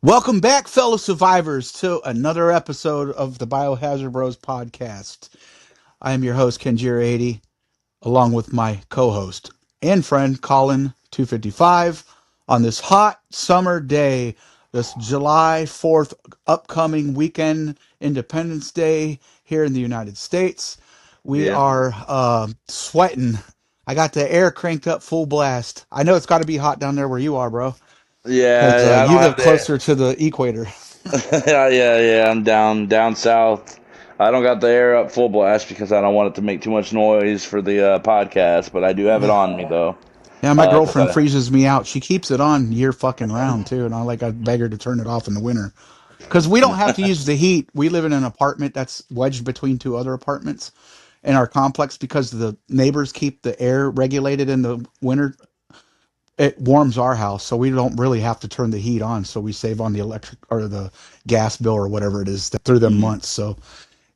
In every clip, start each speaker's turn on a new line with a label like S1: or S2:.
S1: Welcome back, fellow survivors, to another episode of the Biohazard Bros podcast. I am your host, Kenjira80, along with my co-host and friend, Colin255, on this hot summer day, this July 4th upcoming weekend, Independence Day here in the United States. We
S2: Yeah.
S1: are sweating. I got the air cranked up full blast. I know it's got to be hot down there where you are, bro, because
S2: Yeah, I
S1: you
S2: don't
S1: live
S2: have
S1: closer to the equator.
S2: the yeah. I'm down south. I don't got the air up full blast because I don't want it to make too much noise for the podcast, but I do have it on me though.
S1: Yeah, my
S2: 'Cause
S1: girlfriend freezes me out. She keeps it on year fucking round too, and I beg her to turn it off in the winter because we don't have to use the heat. We live in an apartment that's wedged between two other apartments in our complex because the neighbors keep the air regulated in the winter. It warms our house, so we don't really have to turn the heat on. So we save on the electric or the gas bill or whatever it is through the
S2: Mhm.
S1: months. So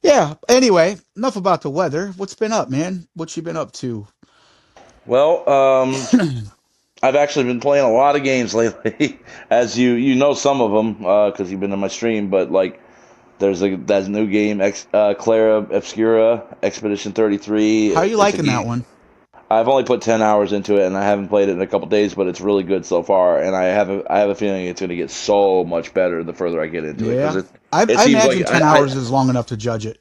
S1: yeah. Anyway, enough about the weather. What's been up, man? What you been up to?
S2: Well, I've actually been playing a lot of games lately, as you know some of them because you've been in my stream, but like there's that new game, Clara Obscura Expedition 33.
S1: How you
S2: It's a
S1: liking that
S2: game.
S1: one?
S2: I've only put 10 hours into it, and I haven't played it in a couple days, but it's really good so far. And I have a feeling it's going to get so much better the further I get into it because
S1: Yeah,
S2: it
S1: I
S2: seems like
S1: imagine 10 hours is long enough to judge it.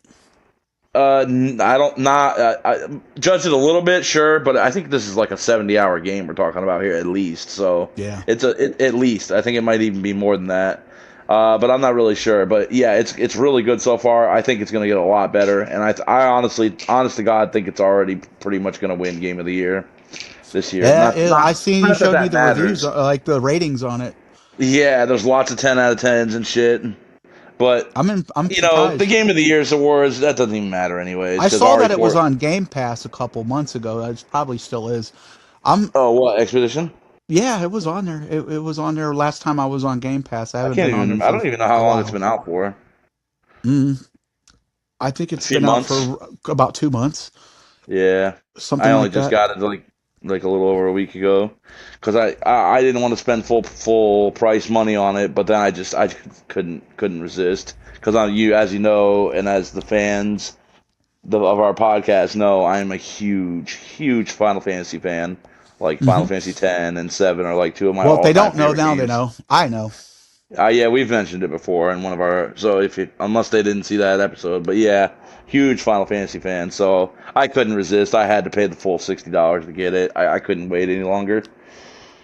S2: I don't not I judge it a little bit, sure, but I think this is like a 70-hour game we're talking about here at least. So
S1: Yeah,
S2: at least I think it might even be more than that. But I'm not really sure. But yeah, it's really good so far. I think it's going to get a lot better, and I honestly, honest to God, think it's already pretty much going to win Game of the Year this year.
S1: yeah.
S2: Not not
S1: I seen you
S2: not that
S1: showed me
S2: that
S1: the reviews,
S2: matters.
S1: like the ratings on it.
S2: Yeah, there's lots of 10 out of 10s and shit. But
S1: I'm
S2: the
S1: surprised.
S2: Game of the Year's awards that doesn't even matter anyways
S1: I
S2: because
S1: saw that it was
S2: RE4.
S1: on Game Pass a couple months ago. It probably still is. I'm
S2: Oh, what Expedition?
S1: Yeah, it was on there. It was on there last time I was on Game Pass. I
S2: I
S1: haven't
S2: can't
S1: been on
S2: even.
S1: there
S2: I
S1: for
S2: don't even know how
S1: a
S2: long it's
S1: while.
S2: been out for.
S1: Mm, I think
S2: A
S1: it's
S2: few
S1: been out
S2: months.
S1: for about 2 months,
S2: Yeah, I
S1: something
S2: only
S1: like
S2: just
S1: that.
S2: got it like a little over a week ago because I didn't want to spend full price money on it, but then I couldn't resist because I'm you as you know and as the fans of our podcast know I am a huge Final Fantasy fan. Like Final
S1: Hmm.
S2: Fantasy 10 and 7 are like two of my
S1: Well, if
S2: all
S1: they
S2: time
S1: don't know
S2: favorite
S1: now, they
S2: games.
S1: know. I know.
S2: Yeah, we've mentioned it before in one of our. So if you, unless they didn't see that episode, but yeah, huge Final Fantasy fan. So I couldn't resist. I had to pay the full $60 to get it. I couldn't wait any longer.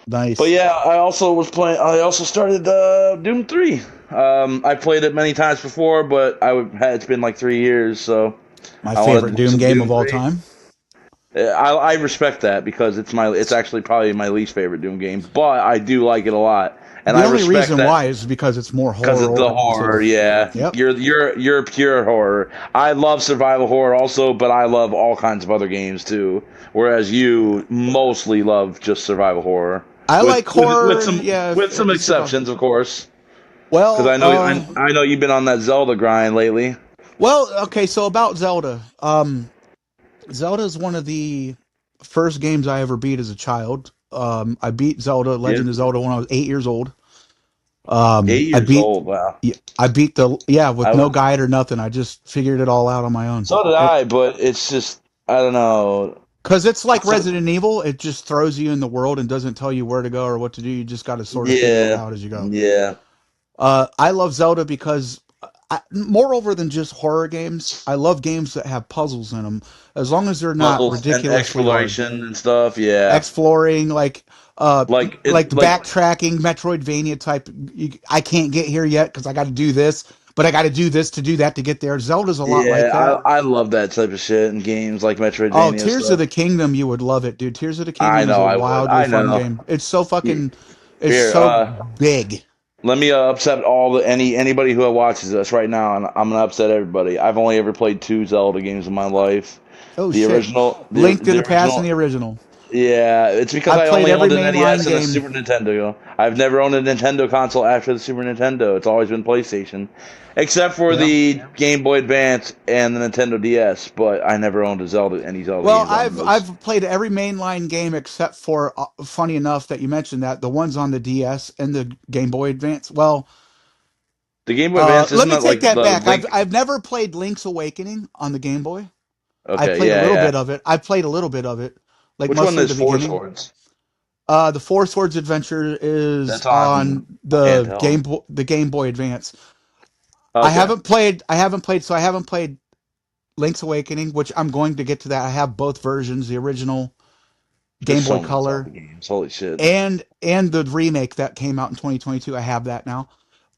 S2: But
S1: Nice.
S2: yeah, I also was playing. I also started Doom 3. I played it many times before, but it's been like 3 years, so
S1: My
S2: I wanted to
S1: favorite
S2: do
S1: Doom
S2: some
S1: game of
S2: Doom
S1: all
S2: 3.
S1: time.
S2: I respect that because it's actually probably my least favorite Doom game, but I do like it a lot, and
S1: The
S2: I
S1: only
S2: respect
S1: reason
S2: that.
S1: why is because it's more
S2: Because
S1: horror
S2: of the
S1: oriented.
S2: horror, yeah.
S1: Yep.
S2: You're pure horror. I love survival horror also, but I love all kinds of other games too. Whereas you mostly love just survival horror,
S1: I like
S2: with
S1: horror.
S2: some
S1: Yeah,
S2: with some
S1: survival.
S2: exceptions, of course. Because
S1: Well,
S2: I know you've been on that Zelda grind lately.
S1: okay. So about Zelda, Zelda is one of the first games I ever beat as a child. I beat Zelda,
S2: Yeah,
S1: Legend of Zelda, when I was 8 years old.
S2: eight
S1: I
S2: years
S1: beat,
S2: old. Wow.
S1: yeah, I beat with
S2: I
S1: no
S2: was
S1: guide or nothing. I just figured it all out on my own.
S2: so did I, but it's just I don't know.
S1: Because it's like
S2: So,
S1: Resident Evil, it just throws you in the world and doesn't tell you where to go or what to do. You just got to sort of figure it
S2: yeah,
S1: out as you go.
S2: yeah.
S1: I love Zelda because, moreover than just horror games, I love games that have puzzles in them, as long as they're not
S2: Puzzles and
S1: ridiculously hard.
S2: exploration and stuff. Yeah,
S1: Exploring,
S2: like
S1: like
S2: it
S1: the
S2: like.
S1: backtracking Metroidvania type. I can't get here yet because I got to do this, but I got to do this to do that to get there. Zelda's a lot like
S2: Yeah,
S1: that.
S2: I love that type of shit in games like
S1: Oh,
S2: Metroidvania
S1: Tears of
S2: stuff.
S1: the Kingdom, you would love it, dude. Tears of the
S2: I
S1: Kingdom is
S2: know
S1: a
S2: I would.
S1: wildly
S2: I
S1: fun
S2: know.
S1: game. It's so
S2: Here,
S1: fucking, it's
S2: here,
S1: so big.
S2: let me upset anybody who watches us right now, and I'm gonna upset everybody. I've only ever played two Zelda games in my life.
S1: Oh
S2: The
S1: shit!
S2: original,
S1: Link to
S2: the
S1: the Past and
S2: original.
S1: the original.
S2: Yeah, it's because
S1: I've
S2: I
S1: played
S2: only
S1: every
S2: owned an
S1: mainline
S2: NES and a
S1: game.
S2: Super Nintendo. I've never owned a Nintendo console after the Super Nintendo. It's always been PlayStation, except for
S1: Yeah.
S2: the Game Boy Advance and the Nintendo DS. But I never owned any Zelda
S1: Well,
S2: games on those.
S1: I've played every mainline game except for, funny enough that you mentioned that, the ones on the DS and the Game Boy Advance. Well,
S2: The Game Boy Advance
S1: Let
S2: isn't
S1: me
S2: that
S1: take
S2: like
S1: that
S2: the
S1: back.
S2: Link?
S1: I've never played Link's Awakening on the Game Boy. I
S2: Okay,
S1: played a
S2: yeah,
S1: little
S2: yeah.
S1: bit of it. I played a little bit of it, like
S2: Which one
S1: mostly
S2: is
S1: the
S2: Four
S1: beginning.
S2: Swords?
S1: The Four Swords Adventure is
S2: That's
S1: on
S2: on
S1: the
S2: handheld.
S1: Game Boy Advance.
S2: Okay,
S1: I haven't played Link's Awakening, which I'm going to get to that. I have both versions, the original
S2: there's
S1: Game Boy
S2: so many
S1: Color
S2: Zelda games. Holy shit!
S1: and the remake that came out in 2022. I have that now.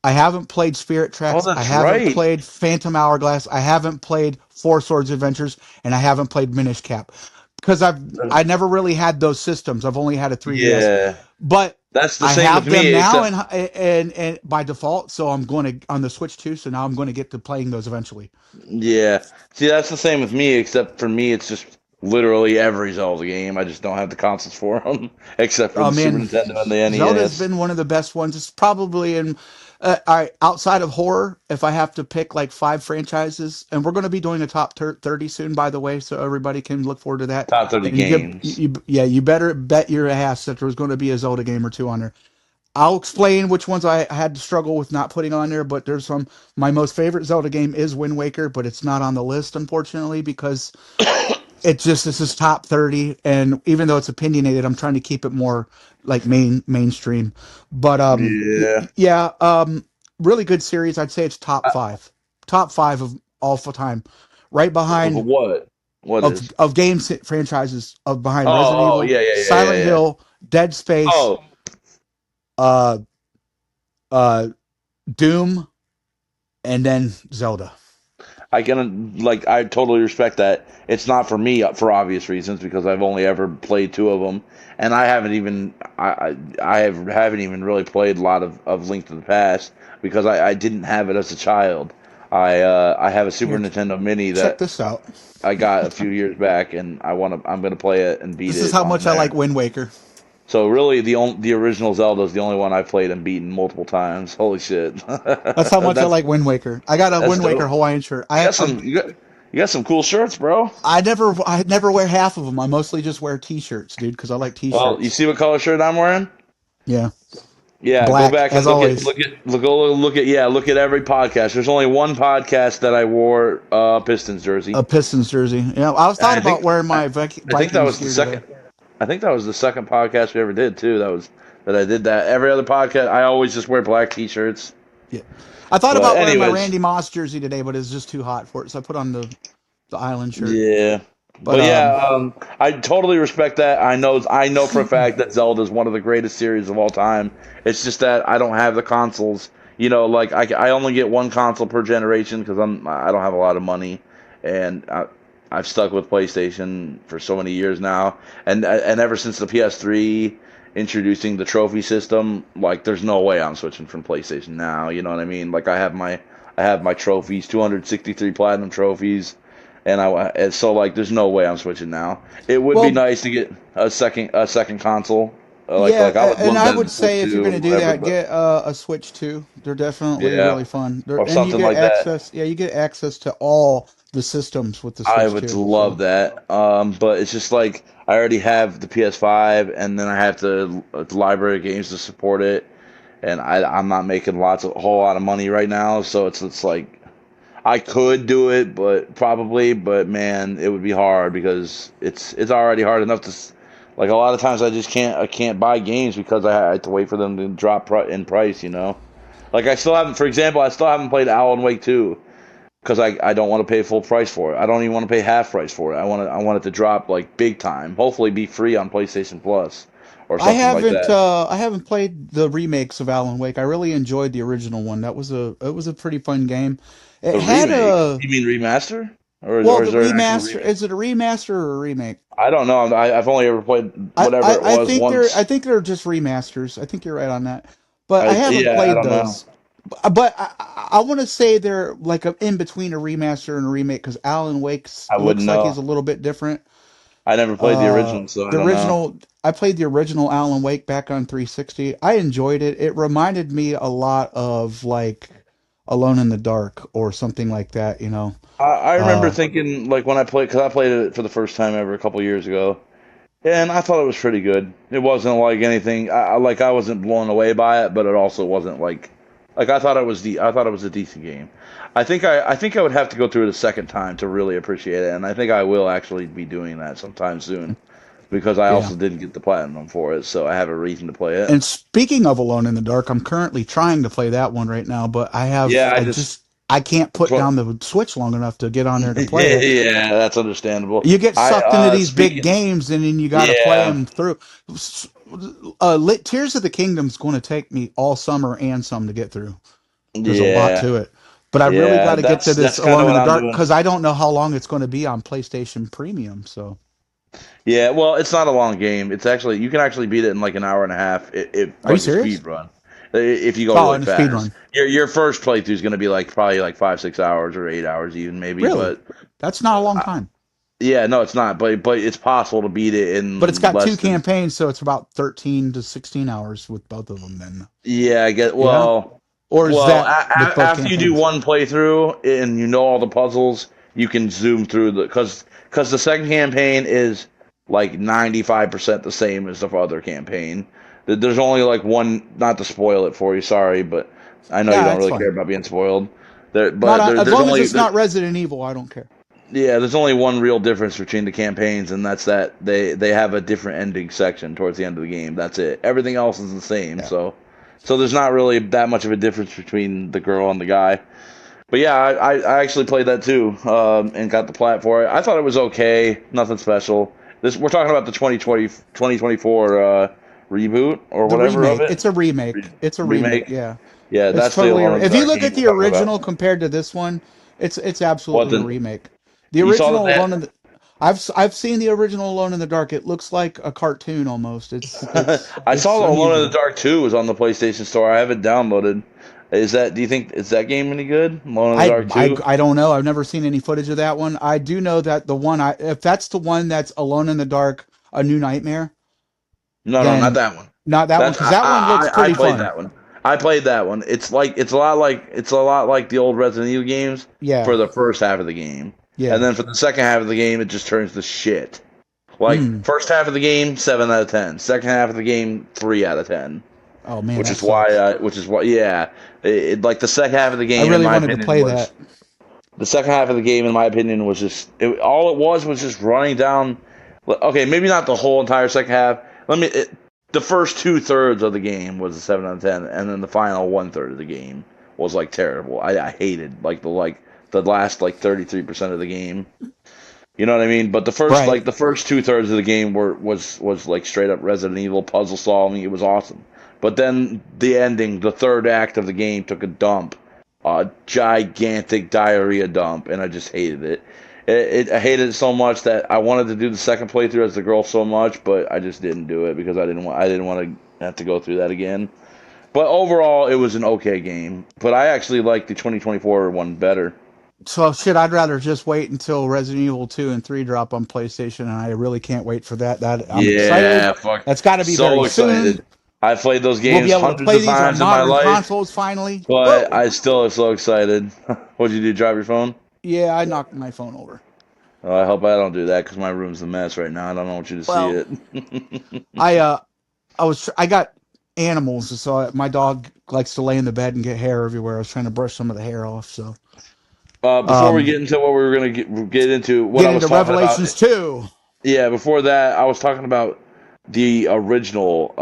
S1: I haven't played Spirit
S2: Oh,
S1: Tracks. I
S2: that's
S1: haven't
S2: right.
S1: played Phantom Hourglass. I haven't played Four Swords Adventures, and I haven't played Minish Cap because I never really had those systems. I've only had a 3DS,
S2: Yeah,
S1: but
S2: that's the
S1: I
S2: same with
S1: have them
S2: me.
S1: now
S2: Except
S1: and by default. So I'm going to on the Switch too. So now I'm going to get to playing those eventually.
S2: yeah, see, that's the same with me. Except for me, it's just literally every Zelda game. I just don't have the consoles for them, except for
S1: Oh
S2: the Super
S1: man,
S2: Nintendo and the
S1: Zelda's
S2: NES.
S1: been one of the best ones. It's probably in outside of horror. If I have to pick like five franchises, and we're going to be doing a top 30 soon, by the way, so everybody can look forward to that.
S2: Top 30
S1: And
S2: games.
S1: yeah, you better bet your ass that there's going to be a Zelda game or two on there. I'll explain which ones I had to struggle with not putting on there, but there's some. My most favorite Zelda game is Wind Waker, but it's not on the list unfortunately because it just this is top 30, and even though it's opinionated, I'm trying to keep it more like mainstream. But
S2: Yeah.
S1: yeah, really good series. I'd say it's
S2: I,
S1: top five of all for time, right
S2: of
S1: behind
S2: what? What is?
S1: of games franchises of behind Resident
S2: Oh, oh,
S1: Evil,
S2: yeah, yeah, yeah, yeah,
S1: Silent
S2: yeah.
S1: Hill, Dead Space,
S2: Oh,
S1: uh, uh, Doom, and then Zelda.
S2: I can like I totally respect that. It's not for me for obvious reasons because I've only ever played two of them, and I haven't even haven't even really played a lot of Link to the Past because I didn't have it as a child. I have a Super
S1: Here,
S2: Nintendo Mini
S1: check
S2: that
S1: this out.
S2: I got a few years back, and I'm gonna play it and beat
S1: This is
S2: it
S1: how
S2: on
S1: much I like
S2: there.
S1: Wind Waker.
S2: So really, the original Zelda is the only one I've played and beaten multiple times. Holy shit,
S1: That's how much I
S2: that's
S1: like Wind Waker. I got a
S2: that's
S1: Wind Waker
S2: dope.
S1: Hawaiian shirt.
S2: You got some you got some cool shirts, bro.
S1: I never wear half of them. I mostly just wear t-shirts, dude, because I like
S2: Well, you
S1: t-shirts.
S2: see what color shirt I'm wearing?
S1: Yeah,
S2: Yeah, go
S1: black
S2: back and
S1: as always.
S2: look at yeah, look at every podcast. There's only one podcast that I wore Pistons jersey.
S1: A Pistons jersey. Yeah, I was
S2: And
S1: thought about wearing my
S2: I think that
S1: Vikings
S2: was the
S1: gear today.
S2: second I think that was the second podcast we ever did too. That I did that. Every other podcast I always just wear black t-shirts.
S1: Yeah, I thought
S2: But
S1: about wearing my
S2: anyways,
S1: Randy Moss jersey today, but it's just too hot for it, so I put on the Island shirt.
S2: yeah.
S1: But
S2: But yeah, I totally respect that. I know for a fact that Zelda is one of the greatest series of all time. It's just that I don't have the consoles. You know, like I only get one console per generation because I don't have a lot of money, and I've stuck with PlayStation for so many years now. And ever since the PS3 introducing the trophy system, like there's no way I'm switching from PlayStation now. You know what I mean? Like I have my trophies, 263 platinum trophies, and so like there's no way I'm switching now. It would be
S1: well,
S2: nice to get a second console.
S1: yeah,
S2: Like I would
S1: and
S2: love
S1: I
S2: that in
S1: would
S2: the Switch
S1: say if you're
S2: 2
S1: going
S2: or
S1: to do
S2: whatever,
S1: that,
S2: but
S1: get a Switch 2. They're definitely
S2: yeah,
S1: really fun.
S2: or
S1: And you
S2: something
S1: get
S2: like that.
S1: access. Yeah, you get access to all the systems with the
S2: I
S1: Switch
S2: would
S1: 2.
S2: love
S1: So
S2: that. But it's just like I already have the PS5, and then I have the library of games to support it, and I'm not making a whole lot of money right now, so it's like I could do it, but probably, but man, it would be hard because it's already hard enough like a lot of times I can't buy games because I have to wait for them to drop in price, you know. Like I still haven't, for example, I still haven't played Alan Wake 2 because I don't want to pay full price for it. I don't even want to pay half price for it. I want it to drop like big time. Hopefully, be free on PlayStation Plus or something like that.
S1: I haven't played the remakes of Alan Wake. I really enjoyed the original one. It was a pretty fun game. It
S2: The
S1: had
S2: remake?
S1: a
S2: You mean remaster,
S1: well,
S2: or is
S1: the
S2: there an actual
S1: remaster.
S2: remake?
S1: Is it a remaster or a remake?
S2: I don't know. I've only ever played whatever it was
S1: I
S2: once.
S1: think they're just remasters. I think you're right on that. But I haven't
S2: Yeah, I
S1: played
S2: don't know.
S1: those. But I want to say they're like a, in between a remaster and a remake because Alan Wake's
S2: I wouldn't
S1: looks like he's
S2: know.
S1: a little bit different.
S2: I never played the original, so I
S1: The
S2: don't know.
S1: original, I played the original Alan Wake back on 360. I enjoyed it. It reminded me a lot of like Alone in the Dark or something like that, you know.
S2: I remember
S1: Uh,
S2: thinking like when I played because I played it for the first time ever a couple years ago, and I thought it was pretty good. It wasn't like anything. I wasn't blown away by it, but it also wasn't like Like I thought it was a decent game. I think I would have to go through it a second time to really appreciate it, and I think I will actually be doing that sometime soon because I
S1: Yeah.
S2: also didn't get the platinum for it, so I have a reason to play it.
S1: And speaking of Alone in the Dark, I'm currently trying to play that one right now, but
S2: Yeah,
S1: I can't
S2: that's
S1: put
S2: what.
S1: down the Switch long enough to get on there to play it.
S2: Yeah, that's understandable.
S1: You get
S2: I
S1: sucked into these big
S2: speaking.
S1: games, and then you got to play
S2: Yeah,
S1: them through. Tears of the Kingdom's going to take me all summer and some to get through. There's a lot
S2: yeah,
S1: to it, but I really
S2: yeah.
S1: got to get to this
S2: That's kind of
S1: Alone in
S2: what
S1: the
S2: I'm
S1: Dark
S2: doing.
S1: because I don't know how long it's going to be on PlayStation Premium. So,
S2: Yeah, well, it's not a long game. It's actually you can actually beat it in like an hour and a half. It
S1: are you
S2: like a
S1: serious?
S2: speed run. If you go
S1: Oh,
S2: really
S1: in a speed
S2: fast.
S1: run,
S2: Your first playthrough is going to be like probably like 5 6 hours or 8 hours even maybe.
S1: really?
S2: But
S1: That's not a long
S2: uh,
S1: time.
S2: yeah, no, it's not. But it's possible to beat it
S1: But it's
S2: in
S1: got two
S2: less than.
S1: campaigns, so it's about 13 to 16 hours with both of them. Then,
S2: Yeah, I get.
S1: yeah. Or is
S2: Well,
S1: that with both
S2: after you do
S1: campaigns?
S2: one playthrough and you know all the puzzles, you can zoom through the because the second campaign is like 95% the same as the other campaign. There's only like one, not to spoil it for you, sorry, but I know you
S1: Yeah,
S2: don't
S1: it's
S2: really care
S1: fine.
S2: about being spoiled. There,
S1: Not
S2: but there,
S1: as
S2: there's
S1: long as
S2: only
S1: it's not Resident Evil, I don't care.
S2: yeah, there's only one real difference between the campaigns, and that's that they have a different ending section towards the end of the game. That's it. Everything else is the same.
S1: Yeah.
S2: So there's not really that much of a difference between the girl and the guy. But yeah, I actually played that too, and got the plat for it. I thought it was okay, nothing special. This we're talking about the 2024 reboot or
S1: The
S2: whatever of
S1: remake.
S2: it.
S1: It's a remake. It's a remake.
S2: Remake.
S1: Yeah.
S2: Yeah,
S1: It's
S2: that's the
S1: totally.
S2: Alone in the
S1: If you
S2: Dark
S1: look
S2: game
S1: at
S2: we're
S1: the
S2: talking about.
S1: original compared to this one, it's
S2: What
S1: absolutely a
S2: the
S1: remake. The
S2: you saw
S1: original Alone in the I've seen the original Alone in the Dark. It looks like a cartoon almost.
S2: I
S1: It's
S2: saw Alone in the
S1: unusual.
S2: Dark 2 was on the PlayStation Store. I have it downloaded. Do you think is that game any good? Alone in the Dark 2?
S1: I don't know. I've never seen any footage of that one. I do know that the one I if that's the one that's Alone in the Dark, A New Nightmare,
S2: No, no, not
S1: then
S2: that one.
S1: not that one
S2: That's
S1: because that one looks
S2: I
S1: pretty
S2: played
S1: fun.
S2: that one. I played that one. It's a lot like the old Resident Evil games
S1: Yeah.
S2: for the first half of the game. And
S1: Yeah.
S2: then for the second half of the game it just turns to shit. Like
S1: Mm.
S2: first half of the game 7 out of 10. Second half of the game 3 out of 10.
S1: Oh man, that sucks.
S2: Which is why yeah, like the second half of the
S1: I
S2: game in
S1: really
S2: my
S1: wanted to
S2: opinion
S1: play
S2: was
S1: that.
S2: the second half of the game, in my opinion, was all it was just running down. Okay, maybe not the whole entire second half. The first 2/3 of the game was a 7 out of 10, and then the final 1/3 of the game was like terrible. I hated the last like 33% of the game. You know what I mean? But
S1: Right.
S2: the first 2/3 of the game was like straight up Resident Evil puzzle solving. It was awesome. But then the ending, the third act of the game took a dump, a gigantic diarrhea dump, and I just hated it. I hated it so much that I wanted to do the second playthrough as the girl so much, but I just didn't do it because I didn't want to have to go through that again. But overall, it was an okay game. But I actually like the 2024 one better.
S1: So shit, I'd rather just wait until Resident Evil 2 and 3 drop on PlayStation, and I really can't wait for that. That I'm excited.
S2: Yeah, fuck.
S1: That's got to be very
S2: So
S1: soon.
S2: excited. I've played those
S1: We'll be
S2: games
S1: able to
S2: hundreds
S1: play
S2: of
S1: these on
S2: times in my
S1: modern
S2: life,
S1: consoles finally.
S2: but
S1: Woo!
S2: I still am so excited. What'd you do? Drive your phone?
S1: Yeah, I knocked my phone over.
S2: Oh, I hope I don't do that because my room's a mess right now. I don't want you to see
S1: Well,
S2: it.
S1: I I got animals, so my dog likes to lay in the bed and get hair everywhere. I was trying to brush some of the hair off. So
S2: Before we
S1: um,
S2: get into what we were gonna get into, what
S1: get
S2: I was
S1: into
S2: talking about,
S1: Revelations 2.
S2: yeah. Before that, I was talking about the original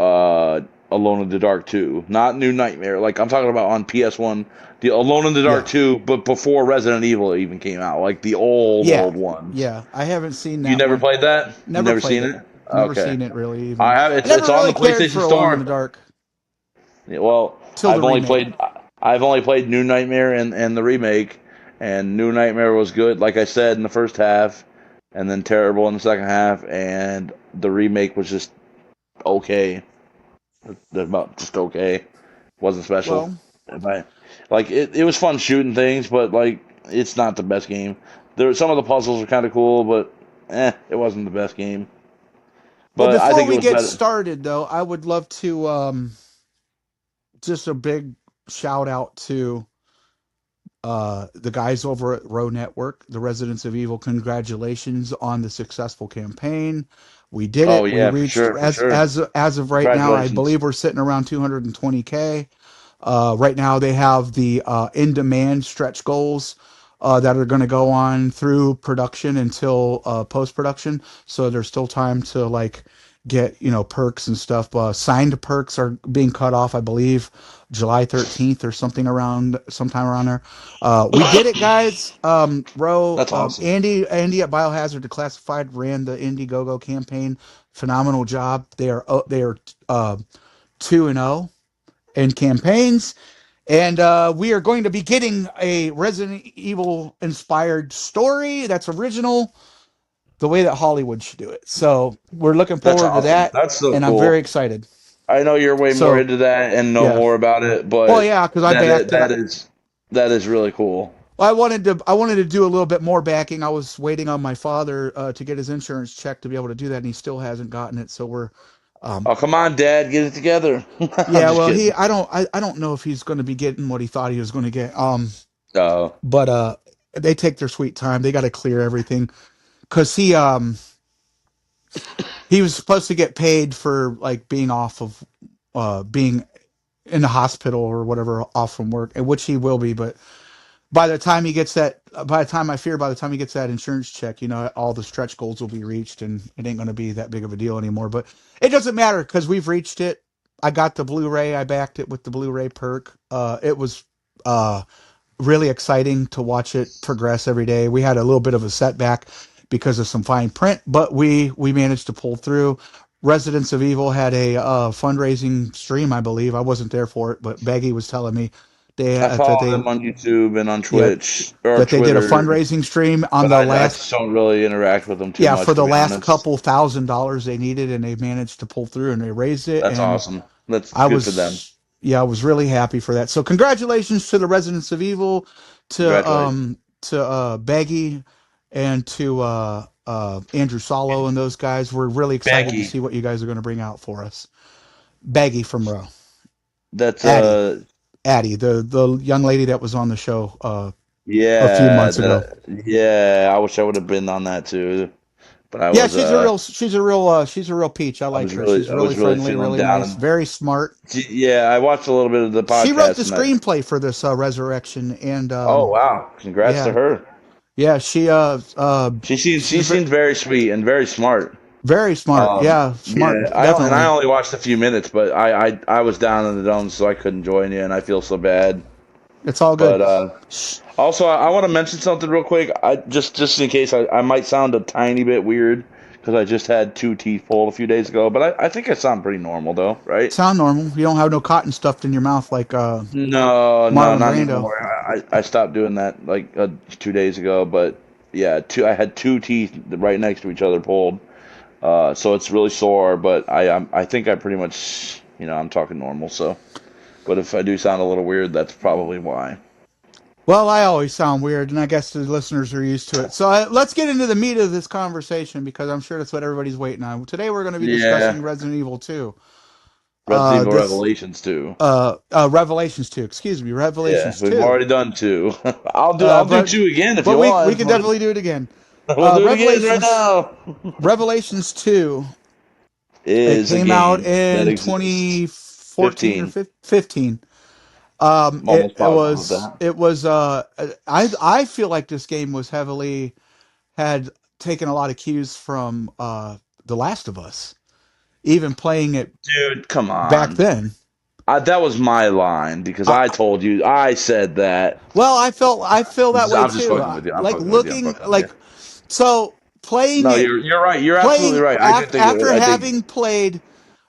S2: Alone in the Dark 2, not New Nightmare. Like I'm talking about on PS1, the Alone in the Dark
S1: Yeah,
S2: 2, but before Resident Evil even came out, like the
S1: yeah,
S2: old ones.
S1: yeah. I haven't seen
S2: You
S1: that
S2: never
S1: one.
S2: played that? You
S1: Never
S2: never
S1: played
S2: seen
S1: it.
S2: it?
S1: Never
S2: Okay.
S1: seen it really
S2: I
S1: even.
S2: have
S1: I
S2: it's
S1: never
S2: on the
S1: really cared
S2: PlayStation
S1: for Alone in the
S2: Store.
S1: Dark
S2: Yeah, well,
S1: till the remake.
S2: I've only played New Nightmare and the remake, and New Nightmare was good, like I said in the first half, and then terrible in the second half, and the remake was just okay, about just okay, wasn't special.
S1: Well,
S2: If I like it was fun shooting things, but like it's not the best game. There some of the puzzles are kind of cool, but it wasn't the best game.
S1: well,
S2: But I
S1: before
S2: think it
S1: we
S2: was
S1: get
S2: better.
S1: started though, I would love to just a big shout out to the guys over at Row Network, the Residents of Evil. Congratulations on the successful campaign. We did
S2: Oh
S1: it. We
S2: yeah,
S1: reached
S2: for sure.
S1: as of right now. I
S2: Congratulations.
S1: believe we're sitting around 220K. Right now, they have the in-demand stretch goals that are going to go on through production until post-production. So there's still time to like get perks and stuff. Signed perks are being cut off, I believe, July 13th or sometime around there. We did it, guys.
S2: That's awesome.
S1: Andy at Biohazard Declassified ran the Indiegogo campaign. Phenomenal job. They are 2-0 in campaigns. And we are going to be getting a Resident Evil inspired story that's original, the way that Hollywood should do it. So we're looking
S2: That's
S1: forward to
S2: awesome.
S1: that,
S2: That's so
S1: and I'm very
S2: cool.
S1: excited.
S2: I know you're way more
S1: So
S2: into that and know
S1: yeah,
S2: more about it,
S1: well,
S2: but
S1: yeah, because I backed it.
S2: that is really cool.
S1: I wanted to do a little bit more backing. I was waiting on my father to get his insurance check to be able to do that, and he still hasn't gotten it. So we're
S2: Oh, come on, Dad, get it together. I'm
S1: yeah,
S2: just
S1: well,
S2: kidding.
S1: I don't know if he's going to be getting what he thought he was going to get.
S2: Oh,
S1: But they take their sweet time. They got to clear everything because he was supposed to get paid for like being off of being in the hospital or whatever, off from work, and which he will be. But by the time he gets that insurance check, all the stretch goals will be reached, and it ain't going to be that big of a deal anymore. But it doesn't matter because we've reached it. I got the Blu-ray. I backed it with the Blu-ray perk. It was really exciting to watch it progress every day. We had a little bit of a setback because of some fine print, but we managed to pull through. Residents of Evil had a fundraising stream, I believe. I wasn't there for it, but Baggy was telling me
S2: I
S1: that
S2: follow
S1: they
S2: them on YouTube and on
S1: yeah
S2: Twitch or
S1: that they did a
S2: Twitter,
S1: fundraising stream on
S2: but
S1: the
S2: I
S1: last
S2: just don't really interact with them too
S1: yeah
S2: much,
S1: for
S2: to
S1: the
S2: be
S1: last
S2: honest.
S1: couple $1,000 they needed, and they managed to pull through and they raised it,
S2: That's
S1: and
S2: awesome. That's
S1: I
S2: good for them.
S1: was yeah, I was really happy for that. So congratulations to the Residents of Evil,
S2: Congratulations,
S1: to Baggy, and to Andrew Solo and those guys. We're really excited to
S2: Becky.
S1: see what you guys are going to bring out for us. Baggy from Row,
S2: That's
S1: Addie, Addie, the young lady that was on the show a few
S2: yeah,
S1: months ago.
S2: yeah. I wish I would have been on that too, but
S1: Yeah, she's a real peach. I like her. She's
S2: I
S1: really
S2: was really
S1: friendly,
S2: feeling
S1: really
S2: down.
S1: nice, very smart.
S2: Yeah, I watched a little bit of the
S1: She wrote the
S2: podcast, and I
S1: screenplay for this Resurrection, and
S2: oh wow, congrats to
S1: yeah,
S2: her.
S1: yeah,
S2: She
S1: she's
S2: seems very sweet and very smart.
S1: very smart. Yeah, smart,
S2: Yeah, I
S1: definitely.
S2: only watched a few minutes, but I was down in the dumps, so I couldn't join you, and I feel so bad.
S1: It's all
S2: But
S1: good.
S2: also, I want to mention something real quick. I just in case I might sound a tiny bit weird because I just had two teeth pulled a few days ago, but I think I sound pretty normal though, right?
S1: Sound normal. You don't have no cotton stuffed in your mouth like
S2: No, no,
S1: Marlon
S2: not
S1: Brando.
S2: anymore. I stopped doing that like 2 days ago, but yeah, I had two teeth right next to each other pulled, so it's really sore. But I think I pretty much I'm talking normal. So, but if I do sound a little weird, that's probably why.
S1: Well, I always sound weird, and I guess the listeners are used to it. So let's get into the meat of this conversation because I'm sure that's what everybody's waiting on. Today we're going to be discussing
S2: Yeah,
S1: Resident Evil 2.
S2: Resident Evil
S1: This
S2: Revelations too.
S1: Revelations 2. Excuse me,
S2: Yeah,
S1: Revelations
S2: we've
S1: 2.
S2: already done two. I'll do
S1: But
S2: two again if
S1: but
S2: you
S1: we
S2: want.
S1: can definitely do it again.
S2: We'll do it again right
S1: Revelations
S2: now.
S1: Revelations 2. It
S2: Is a
S1: came out
S2: game that
S1: in
S2: exists.
S1: 2014 or
S2: 15.
S1: 15.
S2: I'm almost positive of that.
S1: It was I feel like this game was heavily had taken a lot of cues from The Last of Us, even playing it
S2: Dude, come
S1: back
S2: on.
S1: then.
S2: That was my line because
S1: I,
S2: I told you I said that.
S1: well, I feel that way
S2: I'm just
S1: too.
S2: fucking with you. I'm
S1: Like
S2: fucking with you. I'm
S1: looking
S2: fucking with you.
S1: like so playing
S2: No,
S1: it
S2: you're right. You're absolutely
S1: playing
S2: right. I do think
S1: after
S2: I think
S1: having played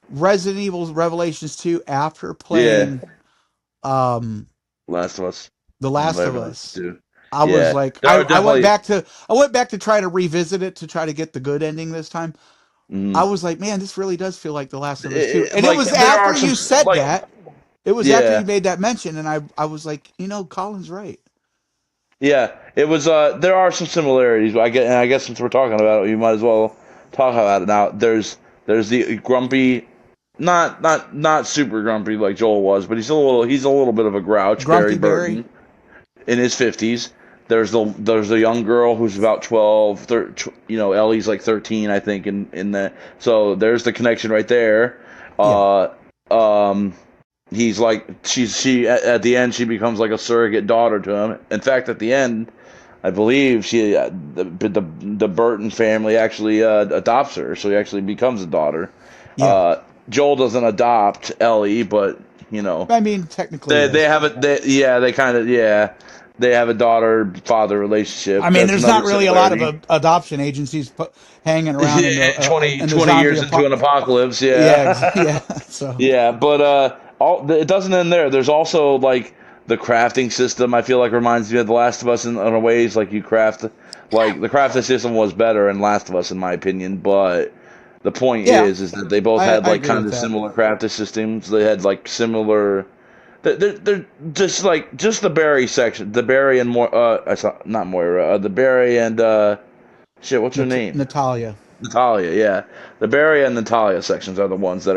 S1: Resident Evil Revelations 2 after
S2: yeah.
S1: playing um
S2: Last of Us.
S1: The Last of
S2: Revelations
S1: Us.
S2: 2.
S1: I was
S2: Yeah.
S1: like
S2: There are definitely
S1: I went back to try to revisit it to try to get the good ending this time. I
S2: mhm.
S1: was like, man, this really does feel like The Last of Us 2. And it
S2: Like
S1: was
S2: there
S1: after
S2: are some
S1: you said
S2: like
S1: that. It was after
S2: yeah.
S1: you made that mention, and I was like, Colin's right.
S2: Yeah, it was. There are some similarities. And I guess since we're talking about it, you might as well talk about it now. There's the grumpy, not super grumpy like Joel was, but he's a little bit of a grouch, Barry
S1: Grumpy Barry.
S2: Burton, in his 50s. There's the young girl who's about 12. Ellie's like 13, I think. In the so there's the connection right there.
S1: Yeah.
S2: Uh, um, he's like she at the end she becomes like a surrogate daughter to him. In fact, at the end, I believe the Burton family actually adopts her, so he actually becomes a daughter.
S1: Yeah.
S2: Joel doesn't adopt Ellie, but
S1: I mean, technically he
S2: they
S1: does.
S2: have it. They kind of they have a daughter father
S1: I
S2: relationship.
S1: mean,
S2: That's
S1: there's
S2: another
S1: not really a lot of
S2: similarity.
S1: Adoption agencies hanging around in
S2: Twenty
S1: in the
S2: twenty
S1: zombie
S2: years into an
S1: apocalypse.
S2: apocalypse,
S1: Yeah,
S2: yeah.
S1: yeah. So
S2: Yeah, but it doesn't end there. There's also like the crafting system. I feel like reminds me of The Last of Us in a ways. Like you craft, like the crafting system was better in Last of Us, in my opinion. But the point
S1: yeah,
S2: is that they both had
S1: I
S2: like
S1: agree
S2: kind
S1: with
S2: of
S1: that.
S2: similar crafting systems. They had like similar. They're just like just the Barry section, the Barry and I saw not Moira, the Barry and shit. What's her name?
S1: Natalia.
S2: Natalia, yeah. The Barry and Natalia sections are the ones that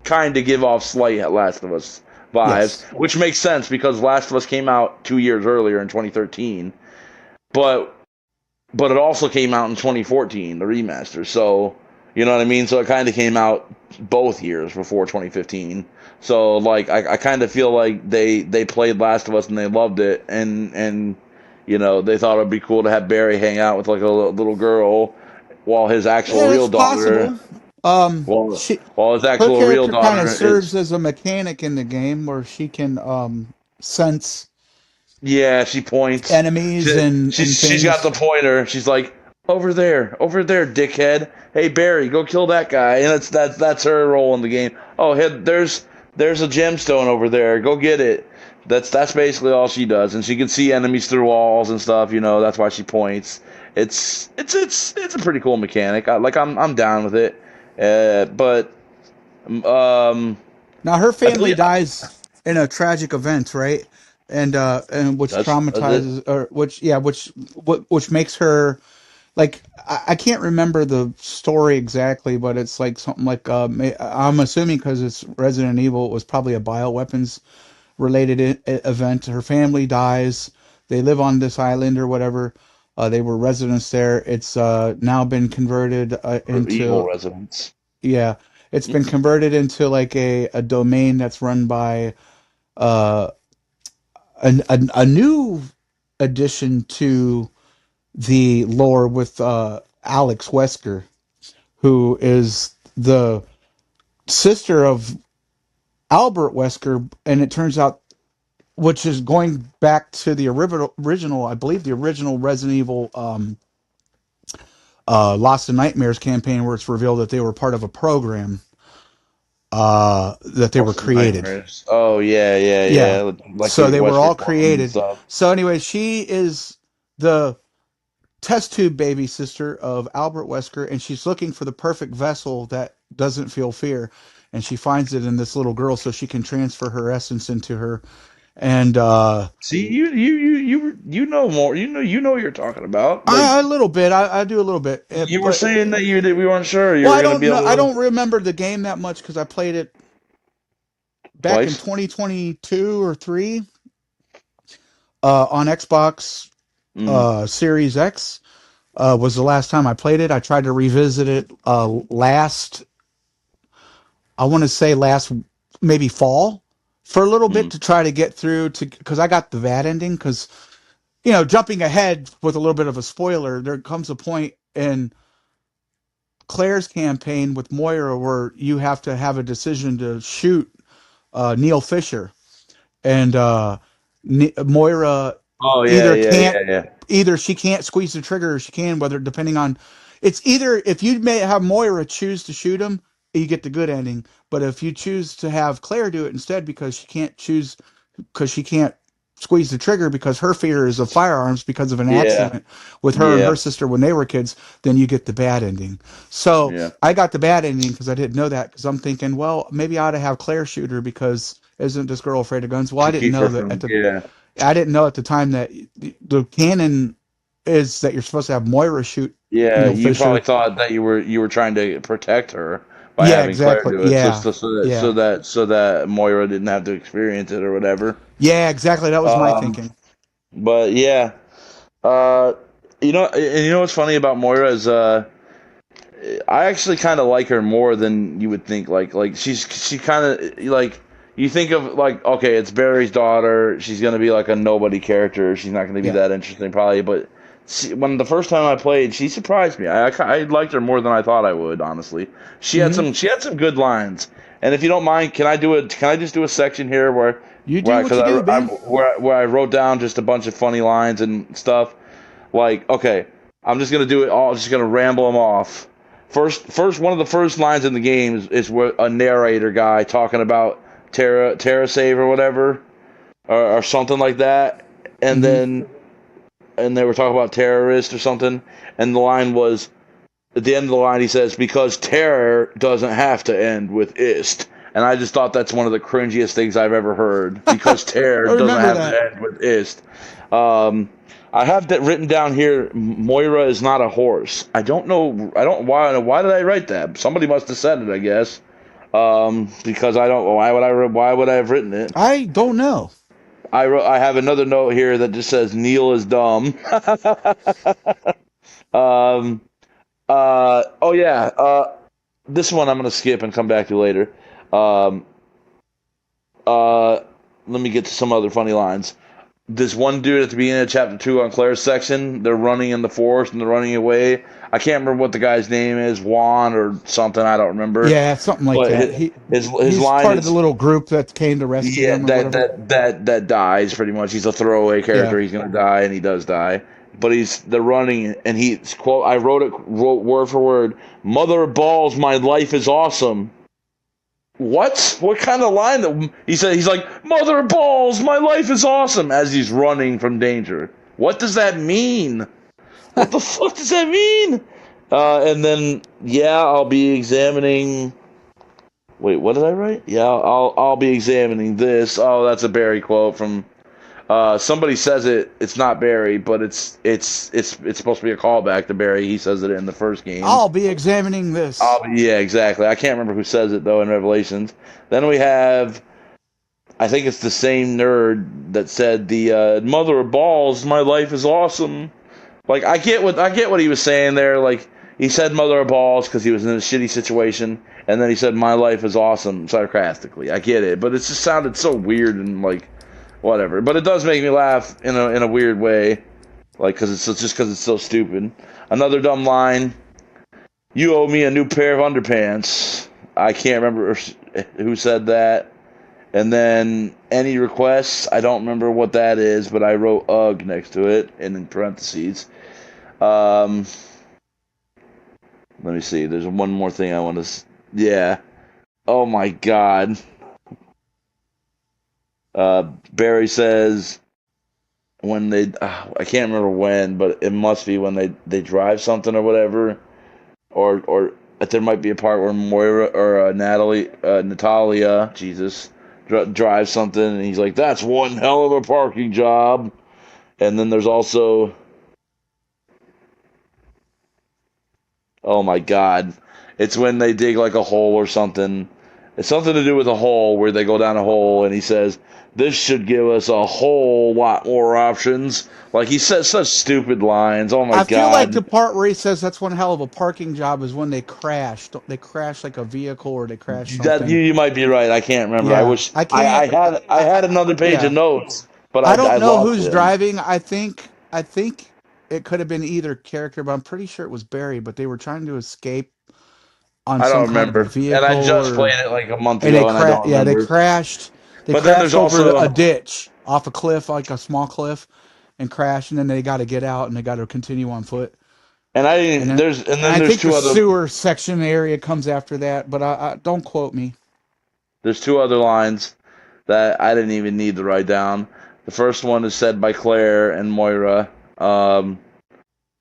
S2: kind of give off slight Last of Us vibes,
S1: Yes.
S2: which makes sense because Last of Us came out 2 years earlier in 2013, but it also came out in 2014, the remaster. So you know what I mean. So it kind of came out both years before 2015. So like I kind of feel like they played Last of Us and they loved it, and they thought it'd be cool to have Barry hang out with like a little girl while his actual
S1: Yeah,
S2: real
S1: it's
S2: daughter,
S1: possible. Um,
S2: well,
S1: she
S2: while his
S1: her
S2: actual real
S1: character kind of
S2: daughter
S1: serves
S2: is,
S1: as a mechanic in the game where she can sense
S2: yeah, she points.
S1: enemies
S2: She,
S1: and
S2: she's got the
S1: things.
S2: pointer. She's like, over there, dickhead. Hey Barry, go kill that guy. And that's her role in the game. Oh, hey, there's a gemstone over there. Go get it. That's basically all she does, and she can see enemies through walls and stuff. That's why she points. It's a pretty cool mechanic. I'm down with it. But
S1: Now her
S2: I
S1: family
S2: believe
S1: dies in a tragic event, right? And which
S2: that's it.
S1: traumatizes or which makes her like I can't remember the story exactly, but it's like something like I'm assuming because it's Resident Evil, it was probably a bioweapons related event. Her family dies. They live on this island or whatever. They were residents there. It's now been converted
S2: For evil
S1: into
S2: residents.
S1: yeah. It's been converted into like a domain that's run by uh, a new addition to the lore with Alex Wesker, who is the sister of Albert Wesker, and it turns out, which is going back to the original, I believe, the original Resident Evil Lost in Nightmares campaign, where it's revealed that they were part of a program that they were
S2: Lost in
S1: created.
S2: Nightmares. Oh yeah, yeah,
S1: Yeah,
S2: yeah. Like
S1: so
S2: the
S1: they were
S2: West
S1: all
S2: Reformed and
S1: created.
S2: stuff.
S1: So anyway, she is the test tube baby sister of Albert Wesker, and she's looking for the perfect vessel that doesn't feel fear. And she finds it in this little girl, so she can transfer her essence into her. And
S2: See, you know more. You know what you're talking about. Like
S1: a little bit, I do a little bit,
S2: you were
S1: but
S2: saying that we weren't sure you
S1: well,
S2: were
S1: I
S2: gonna
S1: don't
S2: be
S1: know. I
S2: able to
S1: don't remember the game that much because I played it back in
S2: twice.
S1: 2022 or three on Xbox
S2: Mm.
S1: Series X. Was the last time I played it. I tried to revisit it I want to say last maybe fall for a little bit
S2: Mm.
S1: to try to get through to because I got the bad ending because jumping ahead with a little bit of a spoiler, there comes a point in Claire's campaign with Moira where you have to have a decision to shoot Neil Fisher and Moira
S2: Oh yeah,
S1: either
S2: yeah,
S1: can't
S2: yeah, yeah,
S1: either she can't squeeze the trigger or she can whether depending on it's either if you may have Moira choose to shoot him you get the good ending but if you choose to have Claire do it instead because she can't squeeze the trigger because her fear is of firearms because of an
S2: yeah,
S1: accident with her and her
S2: yeah,
S1: sister when they were kids, then you get the bad ending. So
S2: yeah.
S1: I got the bad ending because I didn't know that because I'm thinking, well, maybe I ought to have Claire shoot her because isn't this girl afraid of guns? Well,
S2: To keep her from yeah,
S1: I didn't know at the time that the canon is that you're supposed to have Moira shoot
S2: yeah.
S1: Neil
S2: You probably
S1: Fisher.
S2: thought that you were trying to protect her by
S1: Yeah,
S2: having Claire
S1: exactly.
S2: do it,
S1: Yeah, yeah,
S2: so that Moira didn't have to experience it or whatever.
S1: yeah, exactly. That was my
S2: Um,
S1: thinking.
S2: but yeah, uh, and you know what's funny about Moira is I actually kind of like her more than you would think. Like she kind of like you think of like, okay, it's Barry's daughter. She's gonna be like a nobody character. She's not gonna be
S1: Yeah.
S2: that interesting probably. But when the first time I played, she surprised me. I liked her more than I thought I would. Honestly,
S1: Hmm.
S2: she had some good lines. And if you don't mind, can I just do a section here
S1: You do what
S2: because
S1: you do, man.
S2: where I wrote down just a bunch of funny lines and stuff. Like, okay, I'm just gonna do it all. Just gonna ramble them off. One of the first lines in the game is where a narrator guy talking about Terra Save or whatever, or something like that, and
S1: Hmm.
S2: then they were talking about terrorists or something, and the line was at the end of the line he says because terror doesn't have to end with ist. And I just thought that's one of the cringiest things I've ever heard because
S1: I
S2: terror doesn't
S1: remember
S2: have
S1: that.
S2: to end with ist. Um, I have that written down here. Moira is not a horse. I don't know. I don't why did I write that? Somebody must have said it, I guess. Because I don't. Why would I have written it?
S1: I don't know.
S2: I have another note here that just says Neil is dumb. um. Oh yeah. This one I'm gonna skip and come back to later. Um. Uh. Let me get to some other funny lines. This one dude at the beginning of chapter 2 on Claire's section, they're running in the forest and they're running away. I can't remember what the guy's name is, Juan or something. I don't remember.
S1: Yeah, something like
S2: But
S1: that.
S2: his
S1: He's
S2: line
S1: part of the
S2: is
S1: little group that came to rescue
S2: yeah
S1: them or whatever.
S2: that dies pretty much. He's a throwaway
S1: Yeah.
S2: character. He's gonna die and he does die. But they're running and he's quote. I wrote word for word. Mother of balls, my life is awesome. What kind of line that he said? He's like, mother of balls, my life is awesome as he's running from danger. What does that mean? What the fuck does that mean? And then yeah, I'll be examining. Wait, what did I write? Yeah, I'll be examining this. Oh, that's a Barry quote from somebody says it. It's not Barry, but it's supposed to be a callback to Barry. He says it in the first game.
S1: I'll be examining this.
S2: Yeah, exactly. I can't remember who says it though in Revelations. Then we have, I think it's the same nerd that said the mother of balls. My life is awesome. Like I get what he was saying there. Like he said mother of balls because he was in a shitty situation, and then he said my life is awesome sarcastically. I get it, but it just sounded so weird and like whatever. But it does make me laugh in a weird way, like because it's so stupid. Another dumb line. You owe me a new pair of underpants. I can't remember who said that. And then any requests, I don't remember what that is, but I wrote UGG next to it and in parentheses. Um, Let me see. There's one more thing I want to. Yeah. Oh my God. Barry says when they. I can't remember when, but it must be when they drive something or whatever, or there might be a part where Moira or Natalia, Jesus, drives something, and he's like, "That's one hell of a parking job." And then there's also, oh my God, it's when they dig like a hole or something. It's something to do with a hole where they go down a hole, and he says, "This should give us a whole lot more options." Like he says such stupid lines. Oh my
S1: I feel like the
S2: God.
S1: part where he says that's one hell of a parking job is when they crashed. They crashed like a vehicle or they crashed
S2: That
S1: something.
S2: you might be right. I can't remember. I
S1: Yeah,
S2: wish
S1: I can't.
S2: I had another page of
S1: Yeah,
S2: notes, but
S1: I don't
S2: I
S1: know
S2: lost
S1: who's
S2: them.
S1: driving. I think it could have been either character, but I'm pretty sure it was Barry. But they were trying to escape on
S2: I
S1: some
S2: don't
S1: kind of a
S2: remember, and I
S1: vehicle,
S2: just
S1: or
S2: played it like a month
S1: and they
S2: ago, and I
S1: cra-
S2: don't
S1: Yeah, they
S2: remember.
S1: crashed. They
S2: But then there's
S1: crashed over a
S2: also,
S1: ditch off a cliff, like a small cliff, and crashed. And then they got to get out and they got to continue on foot.
S2: and I
S1: And
S2: didn't.
S1: then
S2: And
S1: and
S2: then
S1: I
S2: there's
S1: think the
S2: two other.
S1: sewer section area comes after that, but I don't quote me.
S2: There's two other lines that I didn't even need to write down. The first one is said by Claire and Moira. Um,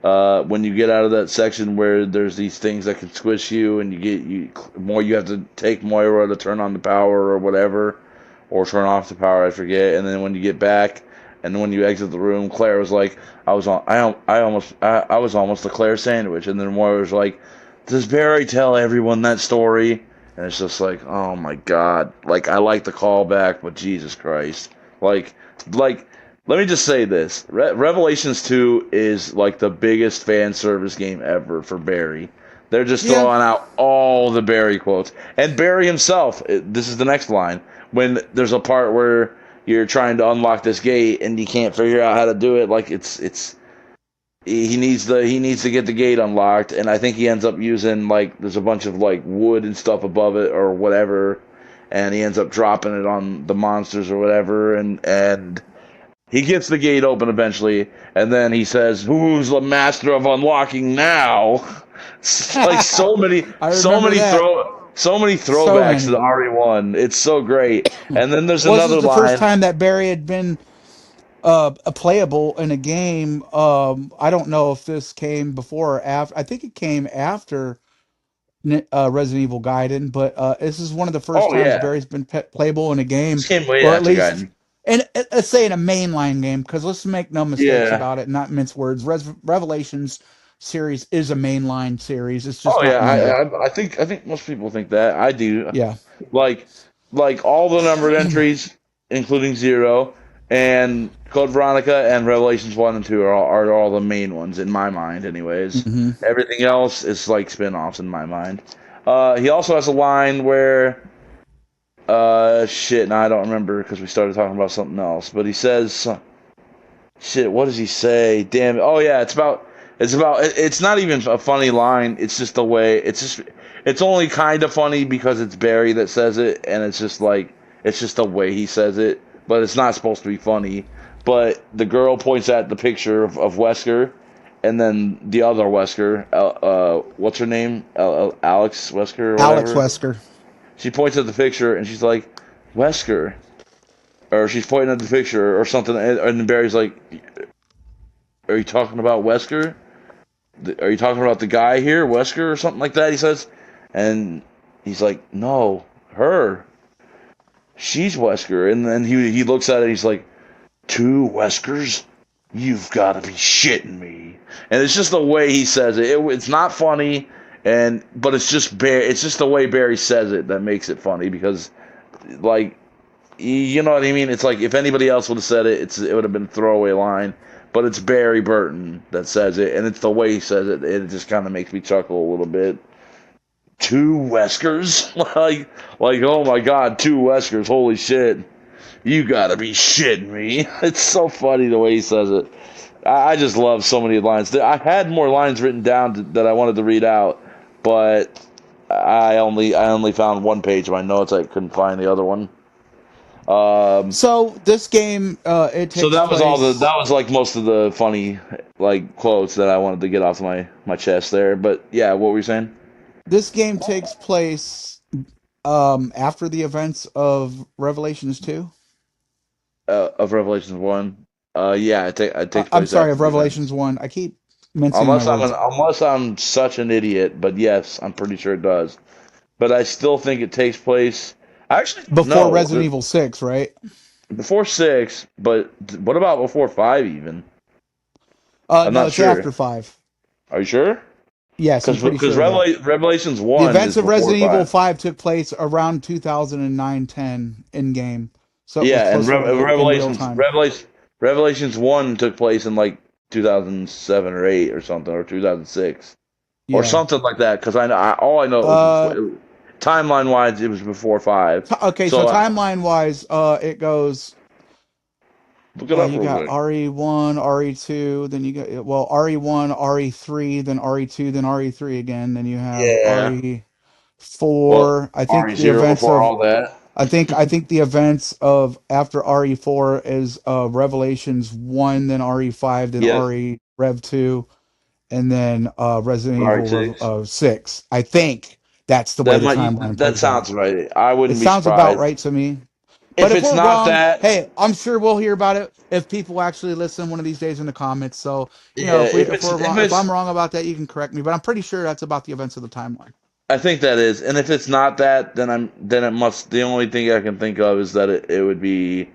S2: when you get out of that section where there's these things that can squish you, and you have to take Moira to turn on the power or whatever, or turn off the power. I forget. And then when you get back, and when you exit the room, Claire was like, I was almost a Claire sandwich." And then Moira was like, "Does Barry tell everyone that story?" And it's just like, oh my God. Like I like the callback, but Jesus Christ. Like like let me just say this. Revelations 2 is like the biggest fan service game ever for Barry. They're just
S1: Yeah.
S2: throwing out all the Barry quotes. And Barry himself, this is the next line. When there's a part where you're trying to unlock this gate and you can't figure out how to do it, like it's he needs to get the gate unlocked, and I think he ends up using like there's a bunch of like wood and stuff above it or whatever, and he ends up dropping it on the monsters or whatever, and he gets the gate open eventually, and then he says, "Who's the master of unlocking now?" Like
S1: I remember that.
S2: so many
S1: So
S2: throwbacks to the
S1: many.
S2: RE1. It's so great. And then there's
S1: Was this
S2: another
S1: the first
S2: line.
S1: time that Barry had been a playable in a game? I don't know if this came before or after. I think it came after Resident Evil Gaiden, but this is one of the first
S2: Oh
S1: times
S2: yeah,
S1: Barry's been playable in a game,
S2: this came way
S1: or at
S2: after
S1: least,
S2: Gaiden.
S1: and let's say in a mainline game, because let's make no mistakes
S2: Yeah.
S1: about it, not mince words. Revelations series is a mainline series. It's just
S2: Oh yeah,
S1: not numbered.
S2: I think most people think that. I do.
S1: Yeah.
S2: Like like all the numbered entries, including zero, and Code Veronica and Revelations 1 and 2 are all the main ones in my mind, anyways.
S1: Hmm.
S2: Everything else is like spin-offs in my mind. He also has a line where shit, now I don't remember because we started talking about something else, but he says shit, what does he say? Damn it. Oh yeah, it's not even a funny line. It's just the way it's only kind of funny because it's Barry that says it, and it's just like it's just the way he says it, but it's not supposed to be funny. But the girl points at the picture of Wesker, and then the other Wesker, what's her name? Alex Wesker or
S1: Alex
S2: whatever.
S1: Wesker.
S2: She points at the picture and she's like, Wesker, or she's pointing at the picture or something, and Barry's like, are you talking about Wesker? Are you talking about the guy here, Wesker, or something like that? He says, and he's like, no, her. She's Wesker. And then he looks at it. He's like, two Weskers? You've got to be shitting me. And it's just the way he says it. It's not funny, but it's just It's just the way Barry says it that makes it funny because, like, you know what I mean? It's like if anybody else would have said it, it would have been a throwaway line. But it's Barry Burton that says it, and it's the way he says it. It just kind of makes me chuckle a little bit. Two Weskers, like oh my god, two Weskers! Holy shit! You gotta be shitting me! It's so funny the way he says it. I just love so many lines. I had more lines written down that I wanted to read out, but I only found one page of my notes. I couldn't find the other one. Um,
S1: So this game, it
S2: so
S1: takes
S2: that
S1: place.
S2: was like most of the funny like quotes that I wanted to get off my chest there. But yeah, what were you saying?
S1: This game takes place after the events of Revelations 2.
S2: Of Revelations 1. Yeah, it takes
S1: I'm
S2: place
S1: sorry,
S2: after
S1: of
S2: the events.
S1: Revelations 1. I keep mincing my words.
S2: Unless I'm such an idiot, but yes, I'm pretty sure it does. But I still think it takes place. Actually,
S1: Before
S2: no,
S1: Resident Evil 6, right?
S2: before 6. But what about before 5? Even I'm
S1: No,
S2: not
S1: it's
S2: sure.
S1: after 5.
S2: Are you sure?
S1: Yes, I'm pretty
S2: Because
S1: sure of that.
S2: Revelations
S1: The
S2: 1
S1: events
S2: is
S1: of
S2: before
S1: Resident Evil
S2: 5.
S1: 5 took place around 2009-10 in game. So it was
S2: Yeah, and
S1: closer to in real time.
S2: Revelations 1 took place in like 2007 or 8 or something, or 2006 or
S1: Yeah.
S2: something like that. Because all I know it was
S1: Uh
S2: before, timeline wise, it was before 5.
S1: okay, so
S2: So
S1: timeline wise, it goes
S2: look it up
S1: you
S2: real
S1: got
S2: quick.
S1: RE1, RE2, then you got RE1, RE3, then RE2, then RE3 again, then you have
S2: Yeah. Well,
S1: RE4.
S2: RE0 before all that.
S1: I think the events of after RE4 is Revelations 1, then RE5, then
S2: Yeah,
S1: RE Rev 2, and then Resident Evil
S2: RE6.
S1: 6. I think that's the way the timeline
S2: That
S1: plays out.
S2: sounds right. I
S1: It
S2: wouldn't be
S1: sounds about
S2: surprised
S1: right to me. But
S2: if
S1: if
S2: it's
S1: we're
S2: not
S1: wrong,
S2: that.
S1: hey, I'm sure we'll hear about it if people actually listen one of these days in the comments. So,
S2: Yeah,
S1: if we're
S2: if
S1: wrong, if I'm
S2: it's
S1: wrong about that, you can correct me. But I'm pretty sure that's about the events of the timeline.
S2: I think that is, and if it's not that, then it must. The only thing I can think of is that it would be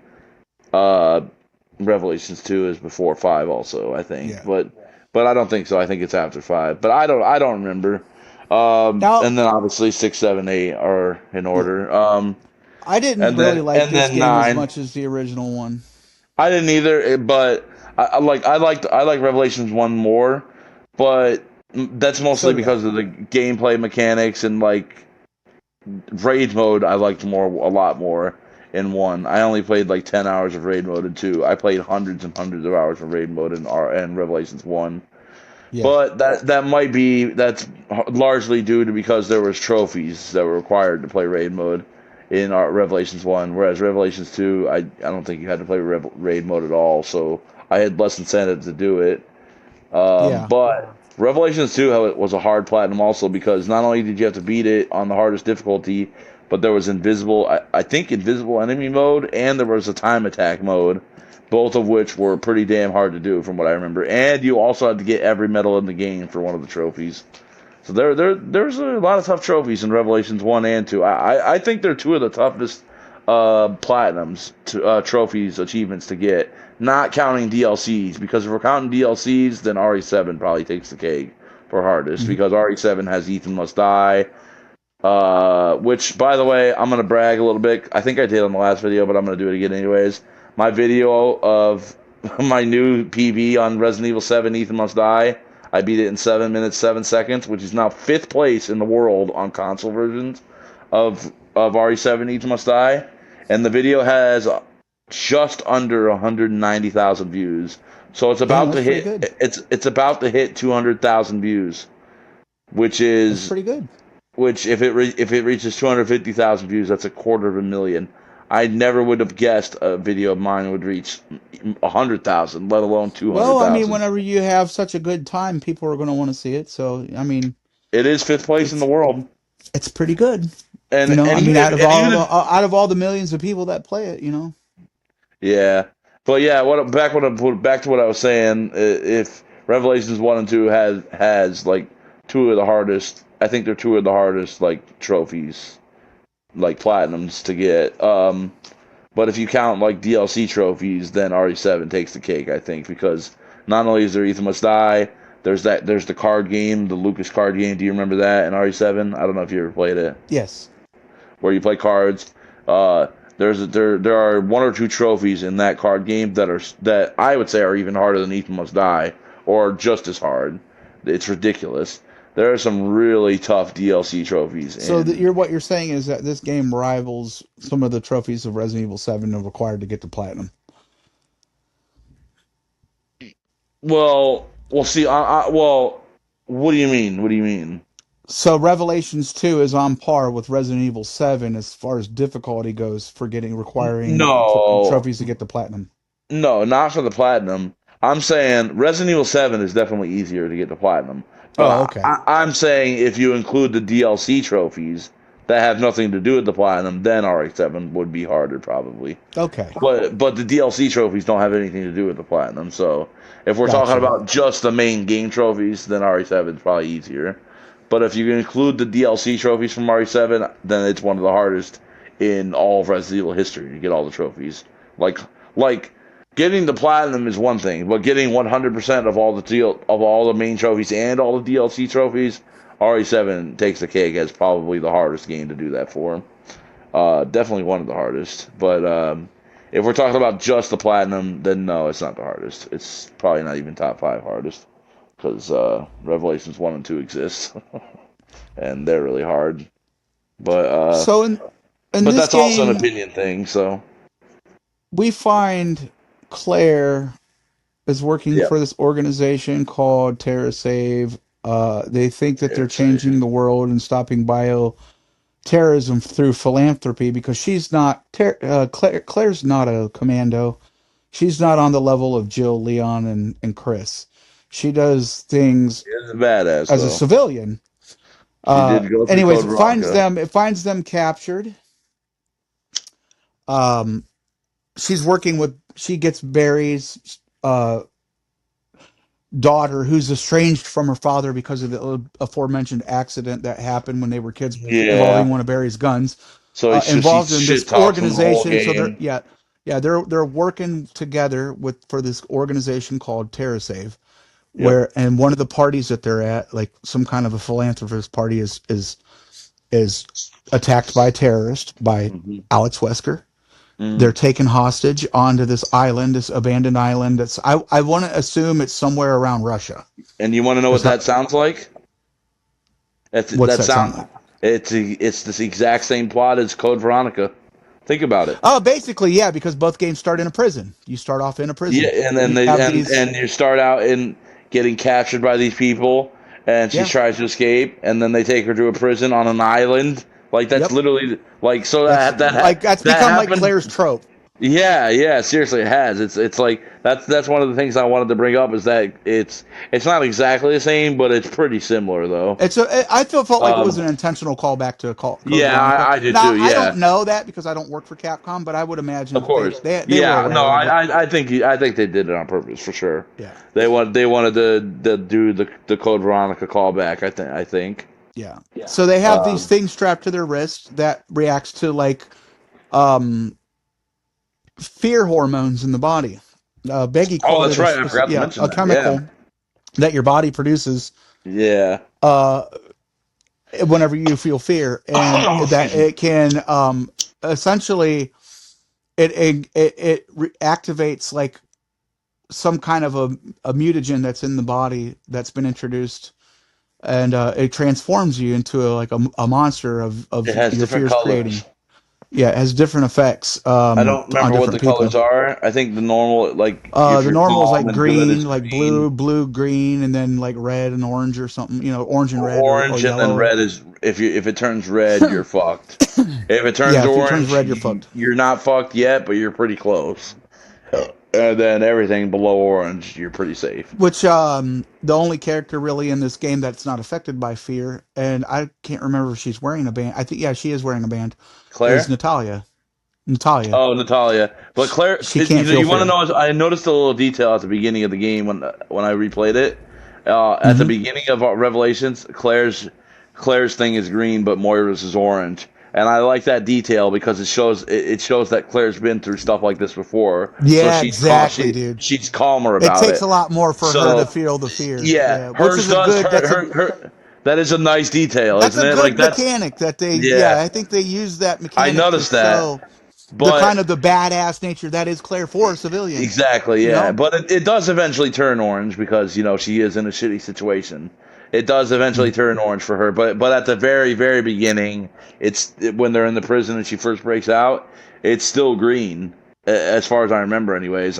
S2: uh Revelations 2 is before 5 also, I think.
S1: Yeah.
S2: But I don't think so. I think it's after 5. But I don't remember.
S1: Now,
S2: And then obviously 6, 7, 8 are in
S1: yeah,
S2: order.
S1: I didn't really like
S2: And
S1: this
S2: then
S1: game as
S2: 9.
S1: much as the original one.
S2: I didn't either, but I like Revelations 1 more, but That's
S1: So
S2: mostly
S1: did I.
S2: because of the gameplay mechanics and like raid mode. I liked a lot more in one. I only played like 10 hours of raid mode in two. I played hundreds and hundreds of hours of raid mode in Revelations one.
S1: Yeah.
S2: But that's largely due to because there was trophies that were required to play raid mode in our Revelations one, whereas Revelations two, I don't think you had to play raid mode at all. So I had less incentive to do it.
S1: Yeah.
S2: But Revelations 2 was a hard platinum also because not only did you have to beat it on the hardest difficulty, but there was I think invisible enemy mode, and there was a time attack mode, both of which were pretty damn hard to do from what I remember. And you also had to get every medal in the game for one of the trophies. So there's a lot of tough trophies in Revelations 1 and 2. I think they're two of the toughest platinums, trophies, achievements to get, not counting DLCs, because if we're counting DLCs, then RE7 probably takes the cake for hardest,
S1: Mhm.
S2: because RE7 has Ethan Must Die, which, by the way, I'm going to brag a little bit. I think I did on the last video, but I'm going to do it again anyways. My video of my new PB on Resident Evil 7 Ethan Must Die, I beat it in 7 minutes, 7 seconds, which is now 5th place in the world on console versions of RE7 Ethan Must Die. And the video has just under 190,000 views. So
S1: Damn, that's pretty good.
S2: it's about to hit 200,000 views, which
S1: That's
S2: is
S1: pretty good.
S2: which if it reaches 250,000 views, that's a quarter of a million. I never would have guessed a video of mine would reach 100,000, let alone
S1: Well, I mean,
S2: 200,000.
S1: whenever you have such a good time, people are going to want to see it. So, I mean,
S2: It is 5th place in the
S1: it's
S2: world,
S1: it's pretty good.
S2: and
S1: I
S2: even
S1: mean,
S2: if and even if
S1: out of all the millions of people that play it,
S2: yeah, but yeah, back to what I was saying. If Revelations 1 and 2 has like two of the hardest, I think they're two of the hardest like trophies, like platinums to get. But if you count like DLC trophies, then RE7 takes the cake, I think, because not only is there Ethan Must Die, there's the card game, the Lucas card game. Do you remember that in RE7? I don't know if you ever played it,
S1: yes.
S2: where you play cards. There are one or two trophies in that card game that I would say are even harder than Ethan Must Die, or just as hard. It's ridiculous. There are some really tough DLC trophies
S1: So
S2: in.
S1: what you're saying is that this game rivals some of the trophies of Resident Evil 7 are required to get to platinum.
S2: Well, we'll see. Well, what do you mean? What do you mean?
S1: So Revelations 2 is on par with Resident Evil 7 as far as difficulty goes for requiring
S2: No,
S1: trophies to get to platinum.
S2: no, not for the platinum. I'm saying Resident Evil 7 is definitely easier to get to platinum. But
S1: Oh, okay.
S2: I'm saying if you include the DLC trophies that have nothing to do with the platinum, then RX7 would be harder probably.
S1: Okay.
S2: But the DLC trophies don't have anything to do with the platinum. So if we're talking
S1: Gotcha.
S2: about just the main game trophies, then RE7 is probably easier. But if you include the DLC trophies from RE7, then it's one of the hardest in all of Resident Evil history to get all the trophies. Like like getting the platinum is one thing, but getting 100% of all the main trophies and all the DLC trophies, RE7 takes the cake as probably the hardest game to do that for. Definitely one of the hardest. But if we're talking about just the platinum, then no, it's not the hardest. It's probably not even top five hardest because Revelations 1 and 2 exist, and they're really hard. But
S1: So in
S2: but
S1: this
S2: that's also an
S1: game,
S2: opinion thing. So
S1: we find Claire is working
S2: yeah,
S1: for this organization called TerraSave. They think that they're
S2: it's a,
S1: changing the world and stopping bioterrorism through philanthropy because Claire's not a commando. She's not on the level of Jill, Leon, and Chris. She does things
S2: it's a badass
S1: as a
S2: though.
S1: civilian.
S2: She did go through
S1: Anyways,
S2: Code Veronica.
S1: it finds them captured. Um, she gets Barry's daughter, who's estranged from her father because of the aforementioned accident that happened when they were kids, involving
S2: Yeah.
S1: one of Barry's guns.
S2: So she
S1: Involved in this
S2: shit talks him the whole
S1: organization. So
S2: game.
S1: they're working together for this organization called TerraSave,
S2: Yep.
S1: and one of the parties that they're at, like some kind of a philanthropist party, is attacked by a terrorist by
S2: Hmm.
S1: Alex Wesker.
S2: Hmm.
S1: They're taken hostage onto this island, this abandoned island. I want to assume it's somewhere around Russia.
S2: And you want to know what
S1: It's not.
S2: that sounds like?
S1: What's
S2: That
S1: that sound
S2: sound.
S1: like?
S2: It's this exact same plot as Code Veronica. Think about it.
S1: Oh, basically, yeah, because both games start in a prison. You start off in a
S2: Yeah,
S1: prison.
S2: and then
S1: You have these.
S2: and you start out in getting captured by these people, and she
S1: Yeah.
S2: tries to escape, and then they take her to a prison on an island. Like that's
S1: Yep.
S2: literally like so
S1: That's that's
S2: that
S1: become like
S2: happened.
S1: Claire's trope.
S2: Yeah, yeah, seriously, it has. It's like that's one of the things I wanted to bring up is that it's not exactly the same, but it's pretty similar though.
S1: I felt like it was an
S2: Um,
S1: intentional callback to Code
S2: yeah,
S1: Veronica.
S2: I did
S1: Now
S2: too.
S1: I don't
S2: Yeah,
S1: know that because I don't work for Capcom, but I would imagine
S2: of
S1: that
S2: course.
S1: they were
S2: Yeah, no,
S1: aware of it.
S2: I think they did it on purpose for sure.
S1: Yeah.
S2: They wanted to do the Code Veronica callback. I think.
S1: Yeah. So they have these
S2: Um,
S1: things strapped to their wrist that reacts to like um, fear hormones in the body. Beggy
S2: oh,
S1: called
S2: that's
S1: it
S2: right. I forgot to mention
S1: a
S2: that. Yeah,
S1: chemical that your body produces
S2: yeah.
S1: uh, whenever you feel fear, and that
S2: Excuse me.
S1: it can essentially activates like some kind of a mutagen that's in the body that's been introduced, and it transforms you into a monster
S2: It
S1: of
S2: has
S1: your
S2: different
S1: fears creating.
S2: colors.
S1: Yeah, it has different effects
S2: I don't
S1: on
S2: remember what the
S1: different people.
S2: colors are. I think the normal, like if
S1: The
S2: you're
S1: normal is
S2: calm
S1: like
S2: and good,
S1: green,
S2: is
S1: like
S2: green.
S1: blue, green, and then like red and orange or something. Orange and red or
S2: Orange and then
S1: yellow.
S2: red is if it turns red, you're fucked. If it turns
S1: Yeah, if it turns
S2: orange,
S1: red, you're fucked.
S2: you're not fucked yet, but you're pretty close. And then everything below orange, you're pretty safe.
S1: Which the only character really in this game that's not affected by fear, and I can't remember if she's wearing a band. I think yeah, she is wearing a band. Is
S2: Claire?
S1: Natalia? Natalia.
S2: Oh, Natalia. But Claire,
S1: She can't feel
S2: you want to
S1: fear.
S2: know? I noticed a little detail at the beginning of the game when I replayed it. At the
S1: Hmm.
S2: beginning of Revelations, Claire's thing is green, but Moira's is orange, and I like that detail because it shows that Claire's been through stuff like this before, so
S1: Yeah, exactly, dude.
S2: she's calmer
S1: It
S2: about
S1: takes
S2: it.
S1: a lot more for her to
S2: So
S1: feel the fear.
S2: yeah,
S1: Yeah, which
S2: hers
S1: is a
S2: does.
S1: good.
S2: Her. That is a nice detail,
S1: That's
S2: isn't
S1: a
S2: it? Like
S1: good
S2: that's
S1: mechanic that they. Yeah,
S2: yeah.
S1: I think they use that
S2: I
S1: mechanic to
S2: noticed that,
S1: show the kind
S2: but
S1: of the badass nature that is Claire for a civilian.
S2: exactly,
S1: You
S2: yeah.
S1: know.
S2: But it does eventually turn orange because she is in a shitty situation. It does eventually
S1: Mhm.
S2: turn orange for her, but at the very beginning, when they're in the prison and she first breaks out, it's still green, as far as I remember. Anyways,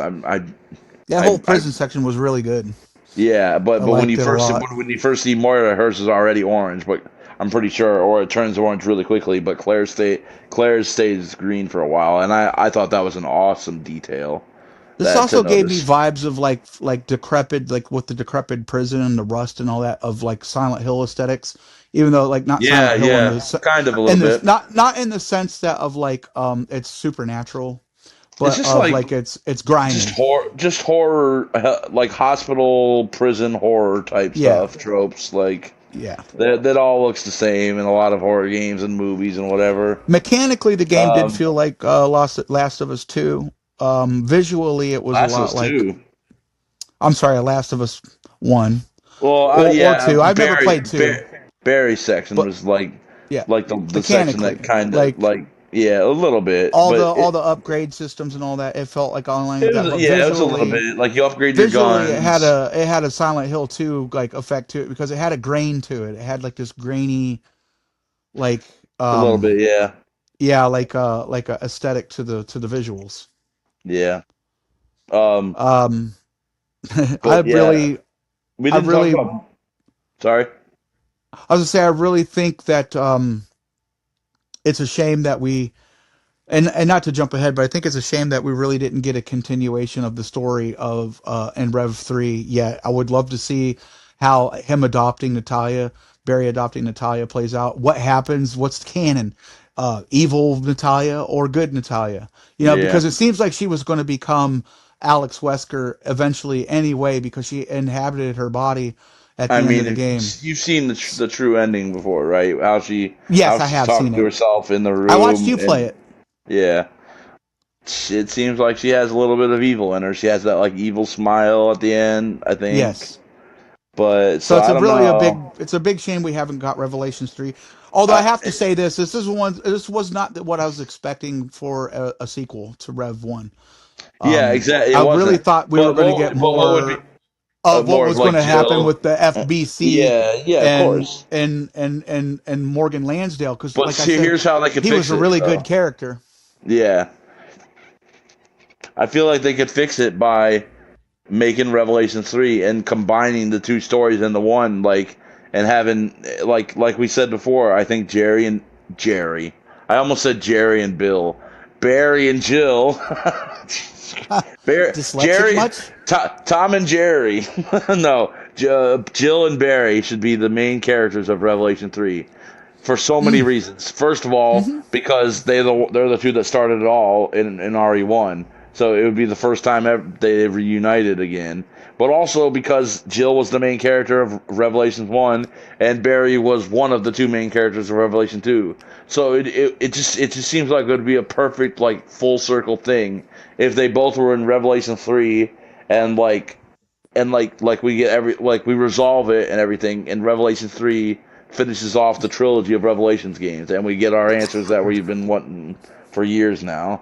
S1: That whole
S2: I
S1: prison section was really good.
S2: yeah.
S1: I
S2: But
S1: liked it a lot.
S2: when you first see Moira, hers is already orange. But I'm pretty sure, or it turns orange really quickly. But Claire's stays green for a while, and I thought that was an awesome detail
S1: This
S2: that to
S1: also gave me
S2: notice.
S1: vibes of like decrepit, like with the decrepit prison and the rust and all that of like Silent Hill aesthetics. Even though like not
S2: Yeah,
S1: Silent Hill
S2: yeah, kind of a little
S1: in this
S2: bit.
S1: not in the sense that of like it's supernatural,
S2: It's
S1: but
S2: just
S1: of
S2: like
S1: like it's grimy.
S2: just horror, like hospital, prison horror type
S1: Yeah,
S2: stuff, tropes. Like
S1: yeah.
S2: that all looks the same in a lot of horror games and movies and whatever.
S1: Mechanically, the game did
S2: Um,
S1: feel like Last of Us 2. Visually, it was a
S2: Last of
S1: lot
S2: Us
S1: like
S2: Two.
S1: I'm sorry, Last of Us 1
S2: Well,
S1: or
S2: yeah,
S1: 2. I've never played 2,
S2: Barry's section
S1: but
S2: was like
S1: yeah,
S2: the section
S1: mechanically,
S2: that kind of
S1: like
S2: like yeah, a little bit, but
S1: all the upgrade systems and all that, it felt like online with
S2: it
S1: that.
S2: was
S1: But
S2: yeah, it was a little bit like you upgrade your guns
S1: it had a Silent Hill 2 like effect to it because it had a grain to it. It had like this grainy like
S2: a little bit, yeah,
S1: yeah like a aesthetic to the visuals.
S2: yeah. Um,
S1: Um, I
S2: but yeah, we
S1: I
S2: didn't talk
S1: really
S2: about. Sorry.
S1: I was gonna say I really think that it's a shame that we and not to jump ahead, but I think it's a shame that we really didn't get a continuation of the story of in Rev 3 yet. I would love to see how him adopting Natalia, Barry adopting Natalia plays out. What happens? What's the canon? Evil Natalia or good Natalia?
S2: Yeah,
S1: Because it seems like she was going to become Alex Wesker eventually anyway because she inhabited her body at
S2: I
S1: the end of
S2: mean,
S1: the game.
S2: you've seen the true ending before, right?
S1: Yes,
S2: How
S1: I
S2: she's
S1: have seen
S2: talking to
S1: it.
S2: herself in the
S1: I watched
S2: room,
S1: you play
S2: and
S1: it.
S2: yeah, it seems like she has a little bit of evil in her. She has that like evil smile at the end, I think.
S1: Yes.
S2: But
S1: So
S2: so
S1: it's
S2: I
S1: a
S2: don't
S1: really
S2: know.
S1: it's a big shame we haven't got Revelations 3. Although I
S2: Uh,
S1: have to say this was not what I was expecting for a sequel to Rev 1.
S2: yeah, exactly. It
S1: I really
S2: wasn't.
S1: thought we were
S2: But
S1: going to get
S2: what would be
S1: more. of what
S2: more of
S1: was going
S2: like
S1: to happen
S2: Jill.
S1: with the FBC
S2: Yeah, yeah, of
S1: and
S2: course.
S1: Morgan Lansdale, because
S2: But
S1: like I
S2: see,
S1: said,
S2: here's how they could
S1: he was
S2: fix
S1: a
S2: it,
S1: really good
S2: though.
S1: character.
S2: Yeah, I feel like they could fix it by making Revelation 3 and combining the two stories into one, like, and having, like we said before, I think Jerry, I almost said Jerry and Bill, Barry and Jill,
S1: Dyslexic
S2: Jerry,
S1: much?
S2: Tom and Jerry, no, Jill and Barry should be the main characters of Revelation 3 for so many
S1: Mm.
S2: reasons. First of all,
S1: Hmm.
S2: because they're the two that started it all in RE1, so it would be the first time ever they reunited again. But also because Jill was the main character of Revelations 1, and Barry was one of the two main characters of Revelation 2. So it just seems like it would be a perfect like full circle thing if they both were in Revelation 3, and like we get we resolve it and everything, and Revelation 3 finishes off the trilogy of Revelations games, and we get our answers that we've been wanting for years now.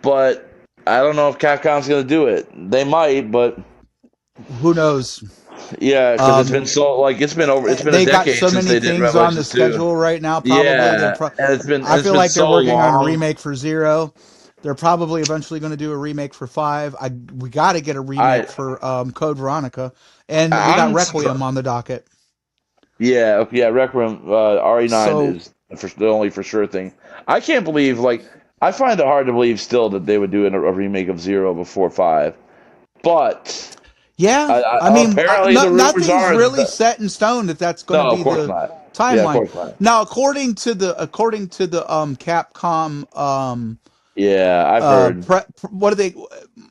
S2: But I don't know if Capcom's gonna do it. They might, but
S1: Who knows?
S2: yeah, because it's been
S1: Um,
S2: so it's been a
S1: they got
S2: decade
S1: so
S2: since
S1: many
S2: they did
S1: things on the
S2: Revelations 2.
S1: schedule right now. Probably
S2: Yeah, and
S1: I
S2: it's
S1: feel
S2: been
S1: like they're
S2: so
S1: working on a
S2: long.
S1: remake for Zero. They're probably eventually going to do a remake for Five. We got to get a
S2: I
S1: remake for Code Veronica, and we got
S2: I'm
S1: Requiem
S2: surprised.
S1: on the docket.
S2: Yeah, Requiem RE9
S1: So
S2: is the only for sure thing. I can't believe I find it hard to believe still that they would do a remake of Zero before 5. But
S1: yeah, I mean,
S2: apparently the rumors
S1: nothing's
S2: are
S1: really
S2: that
S1: set in stone that that's going to
S2: no, of
S1: be
S2: course
S1: the
S2: not. Yeah, of
S1: timeline.
S2: course not.
S1: Now, according to the Capcom
S2: Yeah, I've heard.
S1: what are they?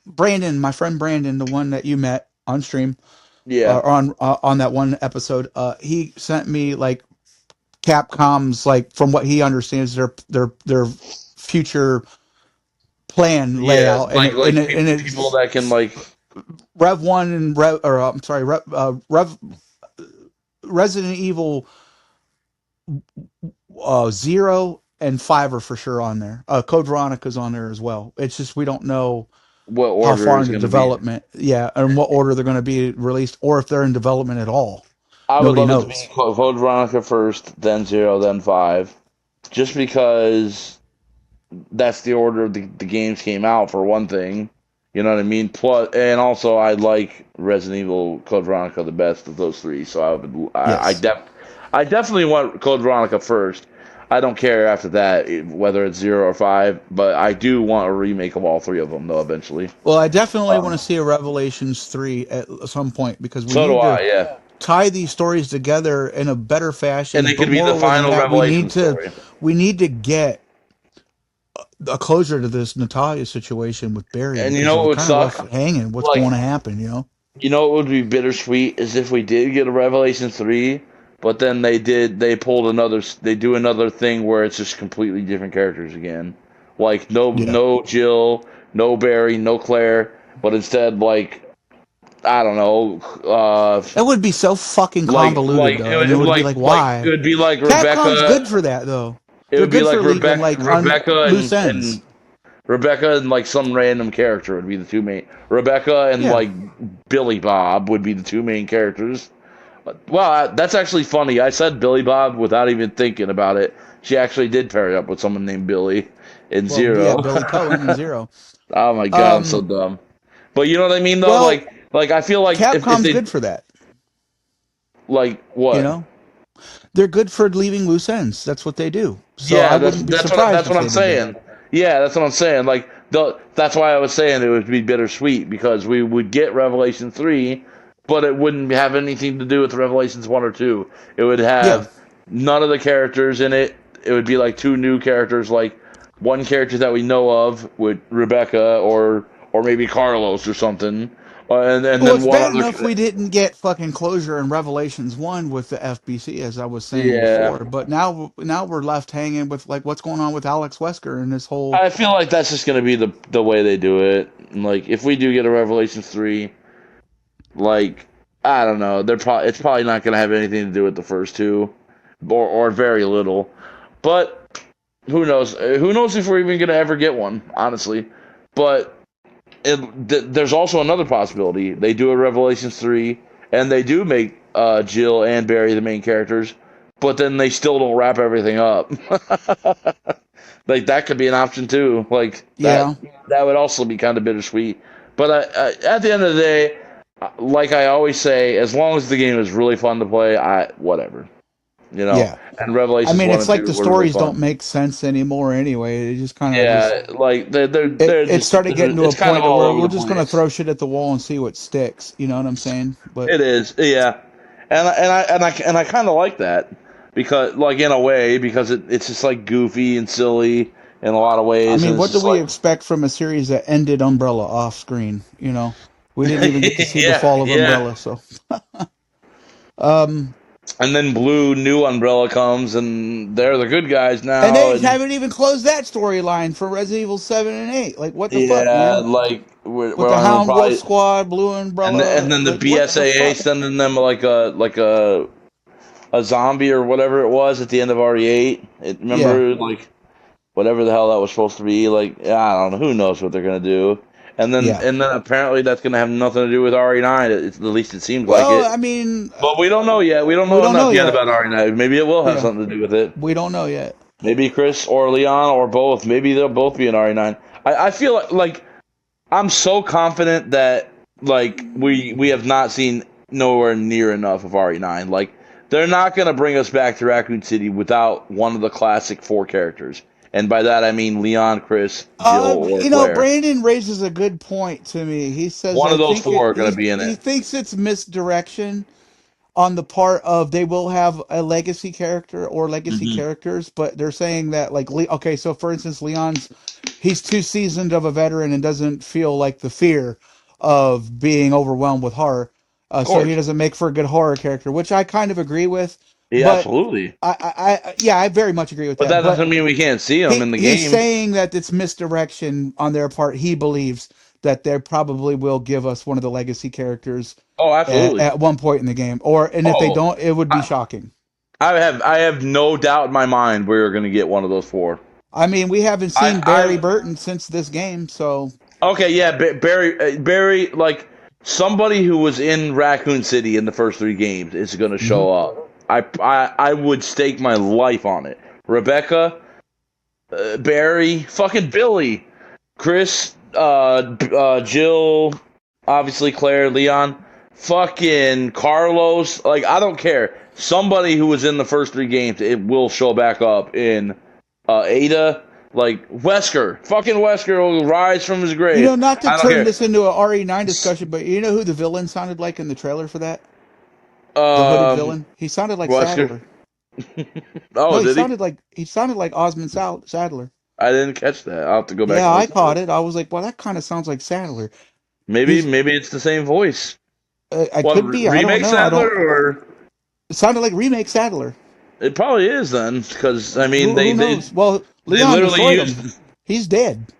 S1: Brandon, my friend Brandon, the one that you met on stream
S2: Yeah,
S1: on that one episode, he sent me like Capcom's like from what he understands their future plan
S2: yeah,
S1: layout, and
S2: people
S1: it's
S2: that can
S1: Rev One and Rev or I'm sorry Rev Resident Evil 0 and 5 are for sure on there. Code Veronica's on there as well. It's just we don't know
S2: what
S1: how
S2: order
S1: far
S2: is
S1: into
S2: going to be.
S1: development, yeah, and what order they're going to be released, or if they're in development at all.
S2: I would
S1: Nobody
S2: love it to be
S1: knows.
S2: Code Veronica first, then Zero, then 5, just because that's the order the games came out for one thing. You know what I mean? Plus, and also I like Resident Evil Code Veronica the best of those three, so
S1: Yes.
S2: I definitely want Code Veronica first. I don't care after that whether it's 0 or 5, but I do want a remake of all three of them though eventually.
S1: Well, I definitely want
S2: Um,
S1: to see a Revelations 3 at some point because we
S2: so do
S1: need to
S2: I, yeah.
S1: tie these stories together in a better
S2: And
S1: fashion.
S2: it
S1: But
S2: could be the
S1: moreover than
S2: final
S1: that,
S2: Revelation story.
S1: we need to get a closure to this Natalia situation with Barry
S2: And you
S1: because
S2: know what
S1: we're
S2: would
S1: kind of left
S2: suck?
S1: hanging. What's
S2: Like
S1: going to happen? You know?
S2: You know what would be bittersweet is if we did get a Revelation 3, but then they do another thing where it's just completely different characters again. Like
S1: Yeah.
S2: no Jill, no Barry, no Claire, but instead I don't know,
S1: It would be so fucking convoluted though, and it would be like,
S2: it
S1: why?
S2: would be like
S1: Capcom's
S2: Rebecca.
S1: good for that though.
S2: It
S1: They're
S2: would be
S1: good
S2: like
S1: for leaving like on loose ends.
S2: Rebecca and like some random character would be the two main. Rebecca and
S1: Yeah.
S2: like Billy Bob would be the two main characters. Well, that's actually funny. I said Billy Bob without even thinking about it. She actually did pair up with someone named Billy in
S1: Well, yeah,
S2: Zero.
S1: Billy Cohen and Zero.
S2: Oh my god, I'm so
S1: Um,
S2: dumb. But you know what I mean, though.
S1: well,
S2: I feel like if
S1: Capcom's
S2: they
S1: good for that.
S2: like
S1: You
S2: what?
S1: know, they're good for leaving loose ends. That's what they do. So I
S2: Yeah,
S1: wouldn't be surprised
S2: that's
S1: if
S2: what I'm
S1: they did that.
S2: saying. Yeah, that's what I'm saying. That's why I was saying it would be bittersweet because we would get Revelation 3, but it wouldn't have anything to do with Revelations 1 or 2. It would
S1: Yeah.
S2: have none of the characters in it. It would be like two new characters, like one character that we know of with Rebecca or maybe Carlos or something, and
S1: Well,
S2: then
S1: it's
S2: one
S1: bad
S2: other.
S1: enough we didn't get fucking closure in Revelations 1 with the FBC, as I was saying
S2: Yeah,
S1: before. But now we're left hanging with like what's going on with Alex Wesker and this whole.
S2: I feel like that's just gonna be the way they do it. Like if we do get a Revelations 3, like I don't know, it's probably not gonna have anything to do with the first two, or very little. But who knows? Who knows if we're even gonna ever get one, honestly. But There's also another possibility. They do a Revelations 3, and they do make Jill and Barry the main characters, but then they still don't wrap everything up. Like that could be an option too. Like
S1: Yeah,
S2: that would also be kind of bittersweet. But at the end of the day, like I always say, as long as the game is really fun to play, I whatever, you know.
S1: yeah.
S2: And
S1: I
S2: Revelations
S1: mean,
S2: one
S1: it's
S2: and
S1: like
S2: two
S1: the
S2: were really
S1: stories don't
S2: fun.
S1: make sense anymore anyway. They just kind of just
S2: Yeah, like
S1: it
S2: they're
S1: it
S2: just
S1: started getting to a
S2: it's kind of
S1: point
S2: all
S1: where
S2: over
S1: we're
S2: the
S1: just gonna
S2: place.
S1: throw shit at the wall and see what sticks. You know what I'm saying? But
S2: It is, yeah, and I kind of like that because, like, in a way, because it's just like goofy and silly in a lot of
S1: I
S2: ways,
S1: mean,
S2: and it's
S1: what do
S2: just
S1: we
S2: like,
S1: expect from a series that ended Umbrella off screen? You know, we didn't even get to see the
S2: yeah,
S1: fall of
S2: yeah.
S1: Umbrella. So, um,
S2: And then Blue New Umbrella comes, and they're the good guys
S1: and
S2: now,
S1: they
S2: and
S1: haven't even closed that storyline for Resident Evil 7 and 8. Like, what the fuck,
S2: yeah,
S1: man?
S2: like
S1: With
S2: we're
S1: the
S2: on
S1: Hound Wolf
S2: probably,
S1: Squad, Blue
S2: and
S1: Umbrella,
S2: then the
S1: like, what the
S2: BSAA
S1: fuck?
S2: sending them like a zombie or whatever it was at the end of RE8.
S1: Yeah,
S2: Remember, like, whatever the hell that was supposed to be. Like, yeah, I don't know. Who knows what they're gonna do?
S1: yeah.
S2: And then apparently that's gonna have nothing to do with RE9. At least it seems like
S1: Well,
S2: it.
S1: I mean,
S2: But we don't know yet. We don't
S1: we
S2: know
S1: don't know
S2: enough yet
S1: yet.
S2: about RE9. Maybe it will have
S1: Yeah,
S2: something to do with it.
S1: we don't know yet.
S2: Maybe Chris or Leon or both. Maybe they'll both be in RE9. I feel like I'm so confident that like we have not seen nowhere near enough of RE9. Like they're not gonna bring us back to Raccoon City without one of the classic four characters, and by that I mean Leon, Chris, Jill, or Claire.
S1: Brandon raises a good point to me. He says,
S2: One
S1: I
S2: of those
S1: think
S2: four are gonna be in
S1: he
S2: it.
S1: thinks it's misdirection on the part of they will have a legacy character or legacy
S2: Hmm.
S1: characters, but they're saying that like okay, so for instance, he's too seasoned of a veteran and doesn't feel like the fear of being overwhelmed with horror,
S2: Of
S1: so he
S2: course,
S1: doesn't make for a good horror character, which I kind of agree with.
S2: yeah,
S1: But
S2: absolutely.
S1: yeah, I very much agree with
S2: But
S1: that.
S2: that
S1: But
S2: doesn't mean we can't see them in the
S1: he's
S2: game.
S1: saying that it's misdirection on their part. He believes that they probably will give us one of the legacy characters
S2: Oh, absolutely.
S1: at one point in the game, or and if they
S2: Oh,
S1: don't, it would be
S2: I,
S1: shocking.
S2: I have no doubt in my mind we're gonna get one of those four.
S1: I mean, we haven't
S2: I
S1: seen Barry
S2: I've
S1: Burton since this game, so
S2: Okay, yeah, Barry, like somebody who was in Raccoon City in the first three games is going to
S1: mhm.
S2: show up. I would stake my life on it. Rebecca, Barry, fucking Billy, Chris, Jill, obviously Claire, Leon, fucking Carlos. Like I don't care. Somebody who was in the first three games, it will show back up in Ada. Like Wesker, fucking Wesker will rise from his
S1: You
S2: grave.
S1: know, not to
S2: I don't
S1: turn
S2: care.
S1: this into a RE9 discussion, but you know who the villain sounded like in the trailer for that? The hooded
S2: Um,
S1: villain. He sounded like
S2: Wesker.
S1: Sadler. No,
S2: Oh, did he?
S1: he sounded like Osmond Sadler.
S2: I didn't catch that. I'll have to go back
S1: Yeah,
S2: and
S1: I
S2: listen to
S1: caught
S2: it.
S1: it. I was like, well, that kind of sounds like Sadler.
S2: Maybe
S1: He's
S2: maybe it's the same voice.
S1: I
S2: What
S1: could be. I don't
S2: remake
S1: know. I
S2: Sadler
S1: don't.
S2: or
S1: It sounded like remake Sadler.
S2: it probably is then because I mean
S1: Who knows? Well,
S2: they
S1: Leon
S2: literally
S1: destroyed him.
S2: used
S1: He's dead.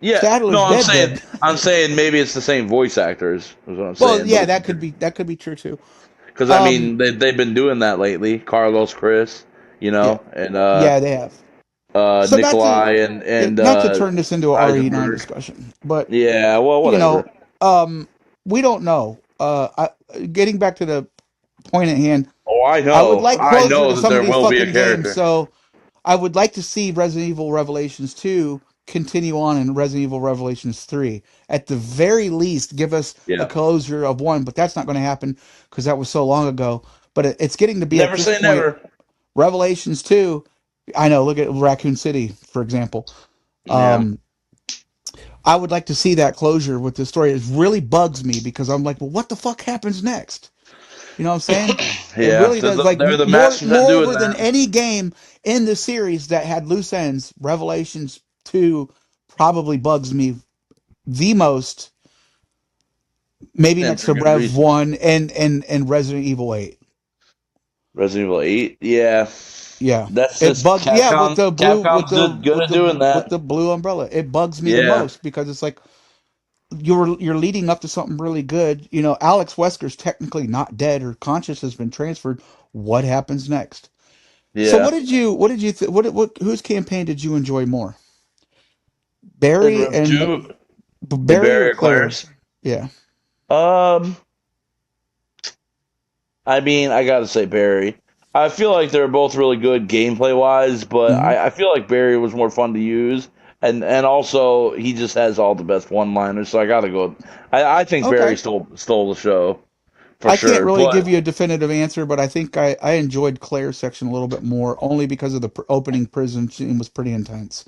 S2: yeah no
S1: Sadler's dead. Dead.
S2: I'm saying maybe it's the same voice actors is what I'm
S1: Well,
S2: saying but
S1: yeah,
S2: it's
S1: that could be true too.
S2: because I
S1: Um,
S2: mean they've been doing that lately. Carlos, Chris, you
S1: yeah,
S2: know, and
S1: yeah, they have. So
S2: Nikolai and
S1: not to turn this into a RE9
S2: Eisenberg.
S1: discussion, but
S2: Yeah, well,
S1: you
S2: whatever.
S1: know, we don't know. Getting back to the point at hand,
S2: Oh,
S1: I would like
S2: I
S1: closure
S2: know
S1: to
S2: that
S1: some of
S2: there
S1: these
S2: will be a
S1: fucking games.
S2: character.
S1: So I would like to see Resident Evil Revelations 2 continue on in Resident Evil Revelations 3. At the very least, give us a
S2: Yeah,
S1: closure of one, but that's not going to happen because that was so long ago. But it's getting to be at
S2: never
S1: this
S2: say
S1: point.
S2: never.
S1: Revelations 2, I know, look at Raccoon City, for example.
S2: Yeah,
S1: Um, I would like to see that closure with the story. It really bugs me because I'm like, well, what the fuck happens next? You know what I'm saying? It
S2: yeah.
S1: really does. Like
S2: They're the masters at doing
S1: moreover than
S2: that.
S1: any game in the series that had loose ends, Revelations 2 probably bugs me the most, maybe
S2: And
S1: next
S2: for
S1: to
S2: good
S1: Rev
S2: reason.
S1: 1 and Resident Evil 8.
S2: Resident Evil 8. Yeah,
S1: Yeah.
S2: that's
S1: It
S2: just
S1: bugs yeah,
S2: Capcom. Capcom's good at doing
S1: with
S2: that.
S1: the blue umbrella. It bugs me the
S2: Yeah,
S1: most because it's like you're leading up to something really good. You know, Alex Wesker's technically not dead or conscious has been transferred. What happens next? So
S2: yeah.
S1: what did you whose campaign did you enjoy more?
S2: And
S1: Barry
S2: Rev
S1: and
S2: 2. In
S1: Barry or
S2: Barry or
S1: Claire?
S2: Clarence?
S1: Yeah.
S2: Um, I mean, I gotta say Barry. I feel like they're both really good gameplay wise, but
S1: Hmm.
S2: I feel like Barry was more fun to use, and also he just has all the best one liners. So I gotta go. I think Barry
S1: Okay.
S2: stole the show for
S1: I can't
S2: sure.
S1: really
S2: But
S1: give you a definitive answer, but I think I enjoyed Claire's section a little bit more, only because of the opening prison scene was pretty intense.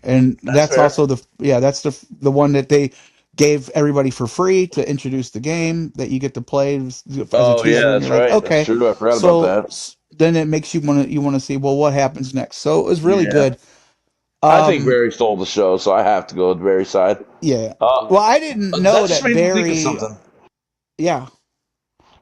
S1: And
S2: that's
S1: that's
S2: fair.
S1: also that's the one that they gave everybody for free to introduce the game that you get to play as a
S2: Oh yeah,
S1: teaser, and you're
S2: that's
S1: like,
S2: right. That's
S1: okay,
S2: true. I forgot about
S1: so
S2: that.
S1: then it makes you want to see, well, what happens next. So it was really
S2: Yeah,
S1: good.
S2: I think
S1: um
S2: Barry stole the show, so I have to go with Barry's side.
S1: yeah,
S2: Uh,
S1: well, I didn't
S2: that
S1: know
S2: just
S1: that
S2: made me think of
S1: Barry.
S2: something.
S1: Yeah.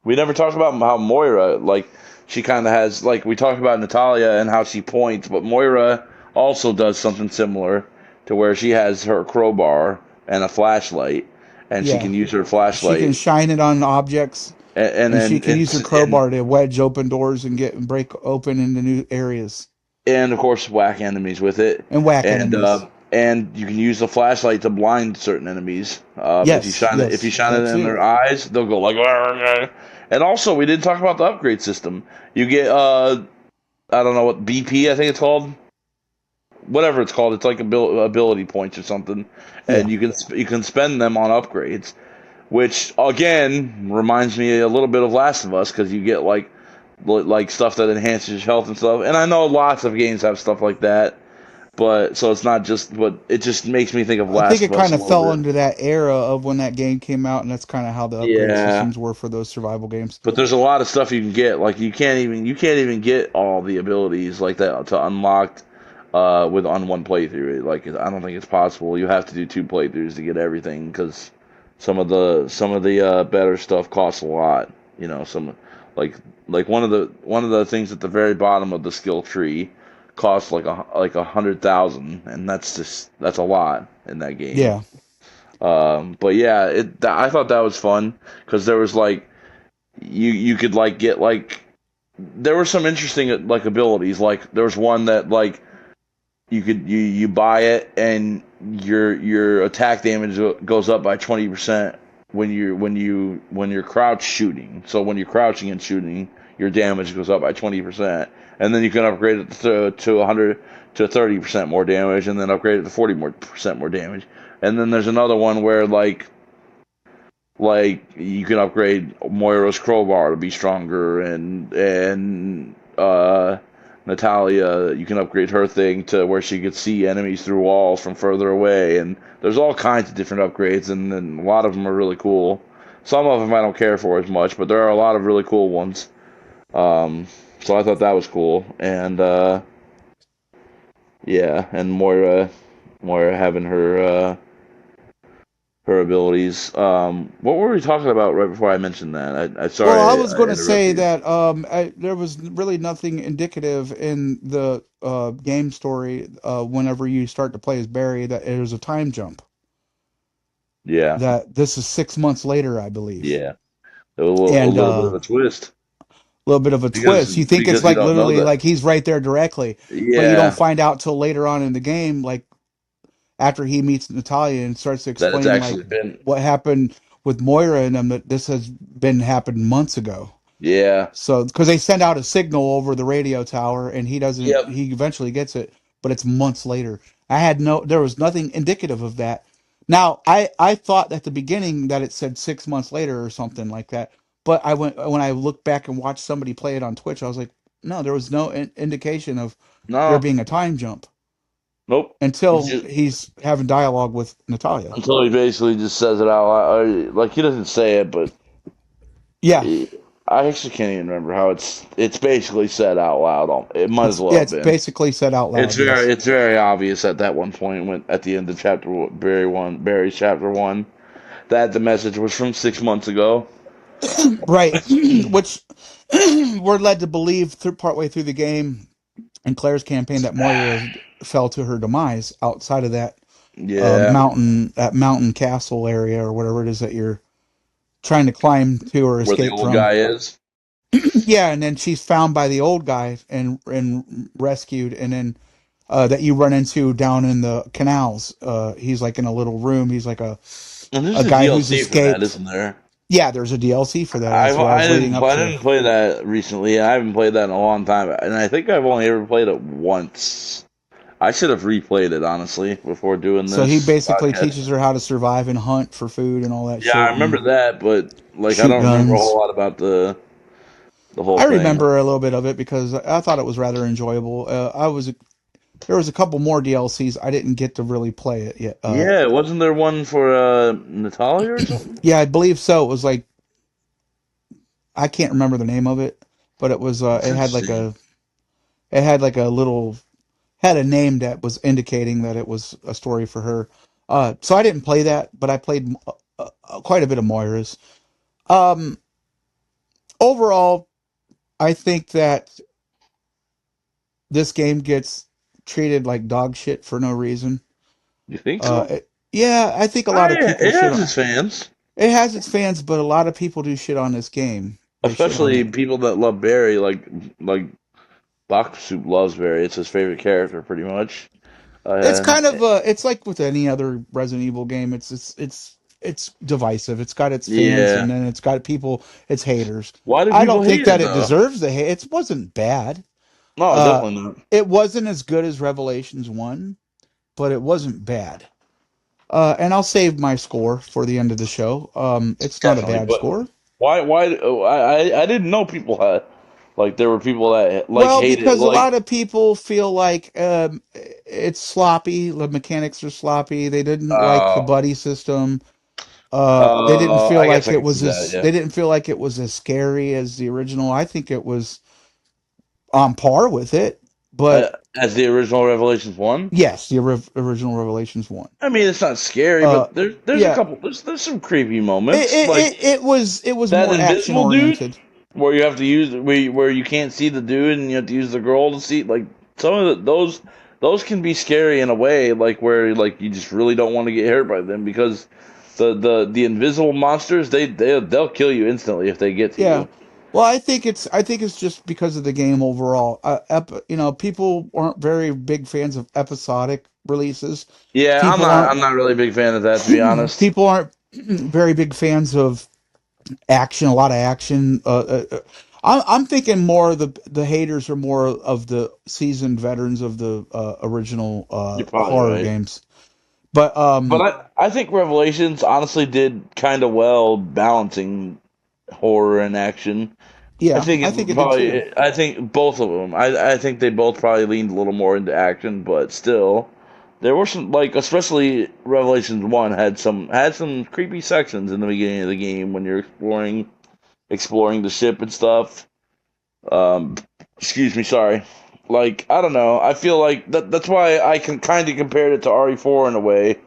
S2: We never talked about how Moira, like, she kind of has, like, we talked about Natalia and how she points, but Moira also does something similar to where she has her crowbar and a flashlight, and she
S1: Yeah,
S2: can use her
S1: she can
S2: flashlight
S1: shine it on objects,
S2: and
S1: and she
S2: then
S1: can use her
S2: and
S1: crowbar to wedge open doors and get and break open into new areas
S2: and of course whack enemies with it,
S1: and whack enemies.
S2: and you can use the flashlight to blind certain enemies.
S1: Yes,
S2: If you
S1: yes,
S2: shine
S1: that
S2: it in
S1: too.
S2: their eyes, they'll go like. "Arr, arr." And also, we didn't talk about the upgrade system. You get I don't know what BP I think it's called, whatever it's called. It's like ability points or something,
S1: Yeah.
S2: and you can spend them on upgrades, which again reminds me a little bit of Last of Us because you get like stuff that enhances your health and stuff. And I know lots of games have stuff like that, but so it's not just. But it just makes me think of
S1: I think
S2: Last
S1: it
S2: of Us
S1: kind
S2: a
S1: of
S2: little
S1: fell
S2: bit.
S1: into that era of when that game came out, and that's kind of how the upgrade
S2: Yeah,
S1: systems were for those survival games.
S2: but there's a lot of stuff you can get. Like you can't even get all the abilities like that to unlock with on one playthrough. Like I don't think it's possible. You have to do two playthroughs to get everything because some of the better stuff costs a lot. You know, some like like one of the things at the very bottom of the skill tree costs like 100,000, and that's a lot in that game.
S1: Yeah.
S2: But yeah, I thought that was fun because there was like you could like get like there were some interesting like abilities. Like there was one that like you buy it and your attack damage goes up by 20% when you're crouch shooting. So when you're crouching and shooting, your damage goes up by 20%, and then you can upgrade it to 100 to 30% more damage, and then upgrade it to 40% more damage. And then there's another one where like you can upgrade Moira's crowbar to be stronger, and Natalia, you can upgrade her thing to where she could see enemies through walls from further away, and there's all kinds of different upgrades, and then a lot of them are really cool. Some of them I don't care for as much, but there are a lot of really cool ones. Um, so I thought that was cool, and yeah, and Moira having her abilities. What were we talking about right before I mentioned that? I
S1: Well, I
S2: sorry
S1: was going
S2: I
S1: to say
S2: interrupted you.
S1: that there was really nothing indicative in the game story whenever you start to play as Barry that there's a time jump.
S2: Yeah,
S1: That this is 6 months later, I believe,
S2: yeah. A
S1: and
S2: little bit of a twist
S1: little bit of a twist. You think it's
S2: because you
S1: like
S2: don't know
S1: literally
S2: that.
S1: like he's right there directly, but you don't
S2: Yeah,
S1: find out till later on in the game, like after he meets Natalia and starts to
S2: that it's
S1: explain like
S2: actually been.
S1: what happened with Moira and them, that this has been happened months ago.
S2: Yeah.
S1: So, because they send out a signal over the radio tower, and he doesn't,
S2: Yep.
S1: he eventually gets it, but it's months later. There was nothing indicative of that. Now, I thought at the beginning that it said 6 months later or something like that, but when I looked back and watched somebody play it on Twitch, I was like, no, there was no indication of there
S2: No.
S1: being a time jump
S2: Nope. He's
S1: until
S2: just
S1: he's having dialogue with Natalia.
S2: until he basically just says it out loud. Like he doesn't say it, but
S1: Yeah,
S2: he, I actually can't even remember how it's basically said out loud. It might as well have
S1: it's
S2: been.
S1: basically said out loud. Yes.
S2: It's very obvious at that one point when at the end of Barry's chapter one that the message was from 6 months ago.
S1: Right, which we're led to believe through partway through the game in Claire's campaign that Moira fell to her demise outside of that
S2: Yeah,
S1: mountain castle area or whatever it is that you're trying to climb to or
S2: where the
S1: escape
S2: old
S1: from.
S2: guy is.
S1: Yeah, and then she's found by the old guy and rescued, and then that you run into down in the canals. He's like in a little room. He's like
S2: And there's
S1: a
S2: a
S1: guy who's
S2: DLC for that,
S1: escaped.
S2: isn't there?
S1: Yeah, there's a DLC for that. That's what I was leading up
S2: I
S1: to.
S2: didn't play that recently. I haven't played that in a long time, and I think I've only ever played it once. I should have replayed it honestly before doing
S1: So he
S2: this
S1: basically
S2: podcast.
S1: teaches her how to survive and hunt for food and all that
S2: Yeah, I
S1: shit
S2: remember
S1: and
S2: that, but like I
S1: shoot
S2: don't remember a whole
S1: guns.
S2: lot about the whole
S1: I
S2: thing.
S1: remember a little bit of it because I thought it was rather enjoyable. There was a couple more DLCs I didn't get to really play it yet.
S2: Yeah, wasn't there one for Natalia or something?
S1: Yeah, I believe so. It was like I can't remember the name of it, but it was
S2: That's interesting.
S1: it had like a little had a name that was indicating that it was a story for her. So I didn't play that, but I played quite a bit of Moira's. Um, Overall, I think that this game gets treated like dog shit for no reason.
S2: You think so?
S1: Yeah, I think a lot of people
S2: It
S1: shit
S2: has
S1: on
S2: its fans,
S1: it. Has its fans, but a lot of people do shit on this game. They shit on
S2: especially
S1: it.
S2: people that love Barry. Like Bach Soup loves Barry. It's his favorite character, pretty much.
S1: It's
S2: Uh,
S1: kind of it's like with any other Resident Evil game. It's divisive. It's got its fans,
S2: yeah.
S1: and then it's got people. It's haters.
S2: Why do
S1: I
S2: people
S1: don't think
S2: hate
S1: that
S2: it
S1: it
S2: though?
S1: deserves the hate. It wasn't bad.
S2: No,
S1: Uh,
S2: definitely not.
S1: it wasn't as good as Revelations one, but it wasn't bad. And I'll save my score for the end of the show. It's not a
S2: Definitely,
S1: bad
S2: but
S1: score.
S2: why? Oh, I didn't know people had like there were people that like
S1: Well,
S2: hate it.
S1: because a
S2: Like
S1: lot of people feel like it's sloppy. The mechanics are sloppy. They didn't like the
S2: uh
S1: buddy system. They didn't feel
S2: I guess
S1: like
S2: I
S1: it
S2: can see
S1: was
S2: that.
S1: as
S2: Yeah.
S1: they didn't feel like it was as scary as the original. I think it was on par with it, but
S2: As the original Revelations one.
S1: yes, the original Revelations one.
S2: I mean, it's not scary,
S1: Uh,
S2: but there's a
S1: yeah,
S2: couple there's some creepy moments like
S1: it was
S2: that
S1: more action
S2: invisible dude
S1: oriented.
S2: where you have to use where you can't see the dude and you have to use the girl to see like some of those can be scary in a way like where like you just really don't want to get hurt by them because the invisible monsters they'll kill you instantly if they get to
S1: Yeah.
S2: you.
S1: Well, I think it's just because of the game overall. People aren't very big fans of episodic releases.
S2: Yeah,
S1: People aren't
S2: I'm not really a big fan of that to be honest.
S1: people aren't very big fans of action. A lot of action. I'm thinking more of the haters are more of the seasoned veterans of the original
S2: You're probably
S1: horror
S2: right.
S1: games. But
S2: But I think Revelations honestly did kind of well balancing horror and action.
S1: yeah, I think it did too.
S2: I think both of them. I think they both probably leaned a little more into action, but still, there were some like especially Revelations one had some creepy sections in the beginning of the game when you're exploring the ship and stuff. Um, excuse me, sorry. Like I don't know. I feel like that's why I can kind of compare it to RE4 in a way.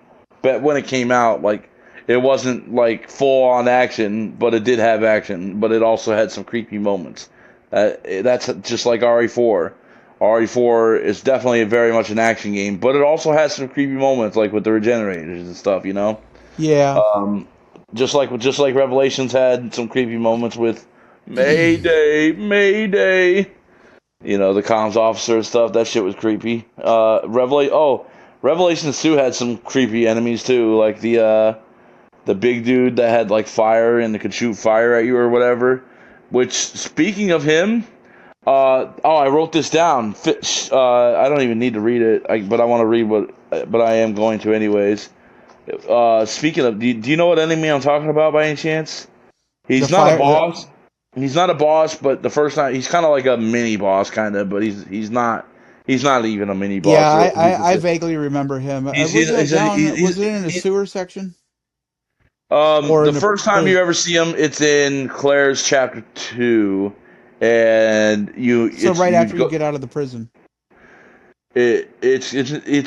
S2: But when it came out, like it wasn't like full on action, but it did have action. But it also had some creepy moments. That's just like RE4. RE4 is definitely very much an action game, but it also has some creepy moments, like with the regenerators and stuff. You know,
S1: Yeah.
S2: um, just like Revelations had some creepy moments with Mayday, Mayday. You know, the comms officer and stuff. That shit was creepy. Revelations 2 had some creepy enemies too, like the big dude that had like fire and could shoot fire at you or whatever. Which, speaking of him, I wrote this down. I don't even need to read it, but I want to read but I am going to anyways. Speaking of, do you know what enemy I'm talking about by any chance?
S1: The
S2: He's not a
S1: fire the
S2: boss. He's not a boss, but the first time he's kind of like a mini boss, kind of. But he's not even a mini
S1: Yeah,
S2: boss. Really.
S1: I vaguely remember him. Was that down? Was it in a
S2: He's
S1: sewer section or
S2: the
S1: in the
S2: first time you
S1: prison?
S2: ever see him, it's in Claire's chapter 2, and
S1: So right
S2: you
S1: after you
S2: go.
S1: get out of the prison.
S2: It's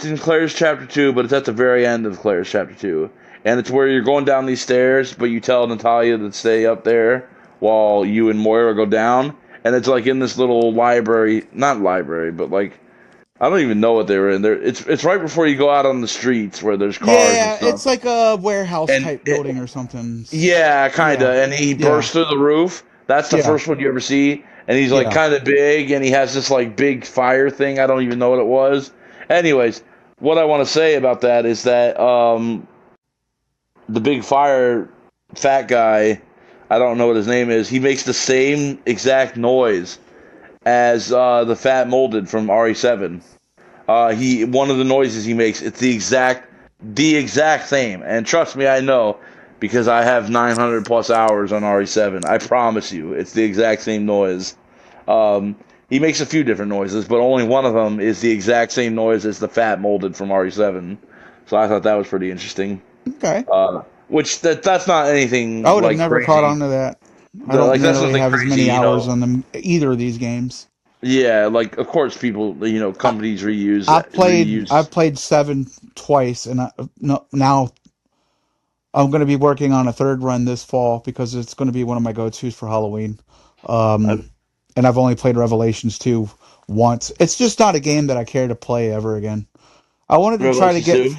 S2: in Claire's chapter 2, but it's at the very end of Claire's chapter 2, and it's where you're going down these stairs, but you tell Natalia to stay up there while you and Moira go down, and it's like in this little library, not library, but like I don't even know what they were in there. It's right before you go out on the streets where there's cars and
S1: Yeah,
S2: stuff,
S1: it's like a warehouse
S2: and
S1: type building or something.
S2: yeah, kind
S1: Yeah,
S2: of. And he
S1: yeah,
S2: bursts through the roof. That's the
S1: yeah,
S2: first one you ever see. And he's like
S1: yeah.
S2: kind of big, and he has this like big fire thing. I don't even know what it was. Anyways, what I want to say about that is that the big fire fat guy, I don't know what his name is. He makes the same exact noise as the fat molded from RE7. He one of the noises he makes, it's the exact same. And trust me, I know because I have 900 plus hours on RE7. I promise you, it's the exact same noise. He makes a few different noises, but only one of them is the exact same noise as the fat molded from RE7. So I thought that was pretty interesting.
S1: Okay.
S2: Which that's not anything
S1: I would have
S2: like
S1: never caught
S2: crazy.
S1: on to that. I don't
S2: Like that's
S1: nearly
S2: nothing
S1: have as
S2: crazy,
S1: many hours on them either of these games.
S2: Yeah, like of course people,
S1: I,
S2: companies
S1: I've
S2: reuse.
S1: played 7 twice, and no, now I'm going to be working on a third run this fall because it's going to be one of my go-tos for Halloween.
S2: I,
S1: And I've only played Revelations 2 once. It's just not a game that I care to play ever again. I wanted to try to
S2: Revelations
S1: get,
S2: 2.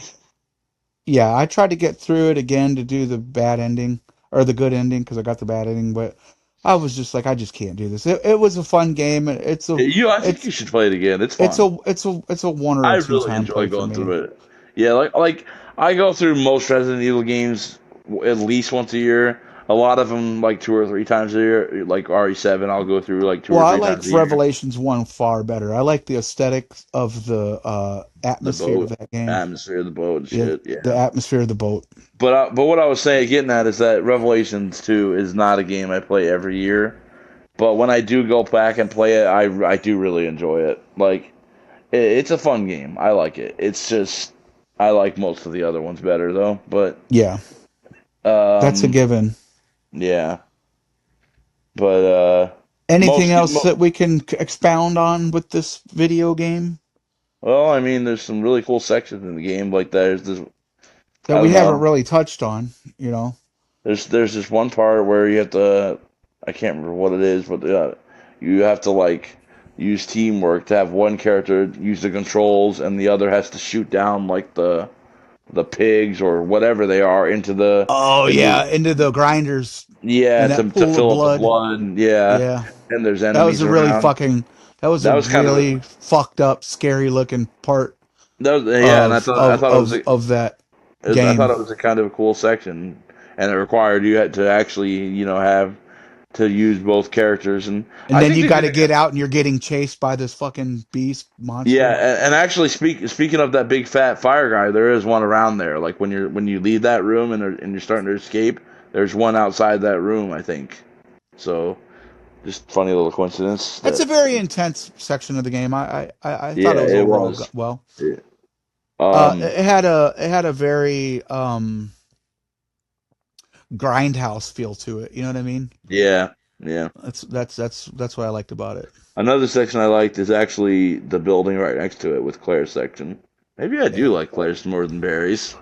S1: yeah, I tried to get through it again to do the bad ending or the good ending because I got the bad ending, but I was just like, I just can't do this. It was a fun game.
S2: I think
S1: It's
S2: you should play it again. It's
S1: it's
S2: fun.
S1: a it's a one or
S2: I
S1: a two
S2: really
S1: time
S2: enjoy
S1: play for
S2: going
S1: me.
S2: through it. Yeah, like I go through most Resident Evil games at least once a year. A lot of them like 2 or 3 times a year. Like RE7, I'll go through like two
S1: Well,
S2: or
S1: I
S2: three
S1: like
S2: times a year.
S1: Revelations 1 far better. I like the aesthetics of the
S2: The
S1: atmosphere of
S2: boat
S1: that game.
S2: atmosphere, the boat and
S1: Yeah,
S2: shit.
S1: the
S2: Yeah.
S1: atmosphere of the boat.
S2: But what I was saying, getting at is that Revelations 2 is not a game I play every year. But when I do go back and play it, I do really enjoy it. Like it's a fun game. I like it. It's just I like most of the other ones better though. But
S1: Yeah, that's a
S2: um,
S1: given.
S2: yeah. But
S1: Anything
S2: most
S1: else that
S2: mo-
S1: we can expound on with this video game
S2: well, I mean, there's some really cool sections in the game. Like there's this,
S1: that
S2: I
S1: we
S2: don't
S1: haven't
S2: know.
S1: really touched on? You know.
S2: There's this one part where you have to, I can't remember what it is, but you have to like use teamwork to have one character use the controls and the other has to shoot down like the pigs or whatever they are
S1: Oh
S2: into
S1: yeah, into the grinders
S2: yeah
S1: in that
S2: to
S1: pool of
S2: fill up the
S1: blood.
S2: blood. Yeah,
S1: Yeah,
S2: and there's
S1: that was
S2: enemies
S1: a really
S2: around.
S1: fucking. That was a
S2: That was kind of
S1: really fucked up, scary looking part
S2: yeah, and I thought it was
S1: of that
S2: I thought
S1: game.
S2: it was a kind of a cool section, and it required you had to actually have to use both characters, and
S1: And
S2: I
S1: then
S2: think
S1: you
S2: they
S1: got
S2: did
S1: to
S2: a good.
S1: get out, and you're getting chased by this fucking beast
S2: Yeah,
S1: monster.
S2: and actually speaking of that big fat fire guy, there is one around there. Like when you leave that room and you're starting to escape, there's one outside that room, I think. So just funny little coincidence
S1: That's a
S2: that
S1: very intense section of the game. I thought
S2: yeah,
S1: it was
S2: it
S1: overall
S2: was.
S1: well.
S2: Yeah. Um,
S1: It had a very grindhouse feel to it. You know what I mean?
S2: yeah, yeah.
S1: That's what I liked about it.
S2: Another section I liked is actually the building right next to it with Claire's section. Maybe I do
S1: Yeah,
S2: like Claire's more than Barry's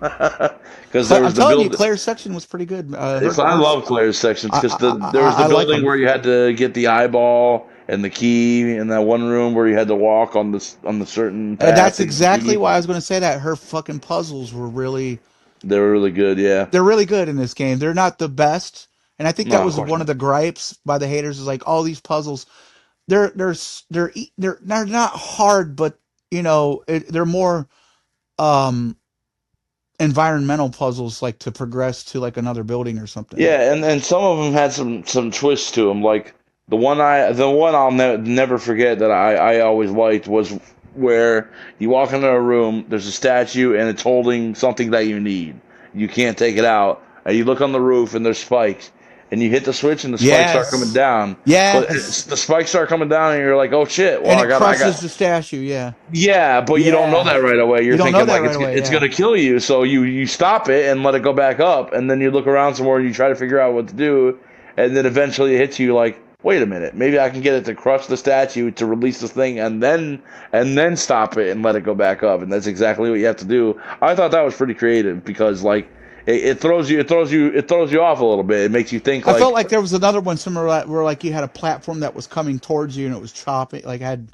S2: because there
S1: I'm
S2: was the
S1: telling you,
S2: build.
S1: Claire's section was pretty good.
S2: If I love Claire's sections because there was the
S1: I like
S2: building
S1: them.
S2: where you had to get the eyeball and the key, and that one room where you had to walk on the certain
S1: And
S2: path
S1: that's
S2: to get the
S1: exactly
S2: key.
S1: why I was going to say that her fucking puzzles were really
S2: They were really good. Yeah.
S1: they're really good in this game. They're not the best, and I think
S2: No,
S1: that
S2: of
S1: was
S2: course
S1: one of
S2: not.
S1: the gripes by the haters is like all these puzzles. They're not hard, but they're more um environmental puzzles like to progress to like another building or something.
S2: Yeah, and some of them had some twists to them. Like the one I'll never forget that I always liked was where you walk into a room, there's a statue, and it's holding something that you need. You can't take it out, and you look on the roof, and there's spikes, and you hit the switch, and the spikes start coming
S1: Yes,
S2: down. But
S1: yes,
S2: the spikes start coming down, and you're like, oh shit! Well,
S1: and it
S2: I
S1: crushes
S2: got
S1: the statue. Yeah,
S2: yeah, but you don't know
S1: yeah.
S2: that right away.
S1: You
S2: You're
S1: don't know
S2: thinking
S1: that
S2: like
S1: right away.
S2: it's
S1: Yeah,
S2: gonna kill you, so you stop it and let it go back up, and then you look around some more and you try to figure out what to do, and then eventually it hits you like, wait a minute, maybe I can get it to crush the statue to release this thing, and then stop it and let it go back up, and that's exactly what you have to do. I thought that was pretty creative because like it throws you off a little bit. It makes you think
S1: I felt
S2: like
S1: like there was another one similar to that where like you had a platform that was coming towards you and it was chopping, like had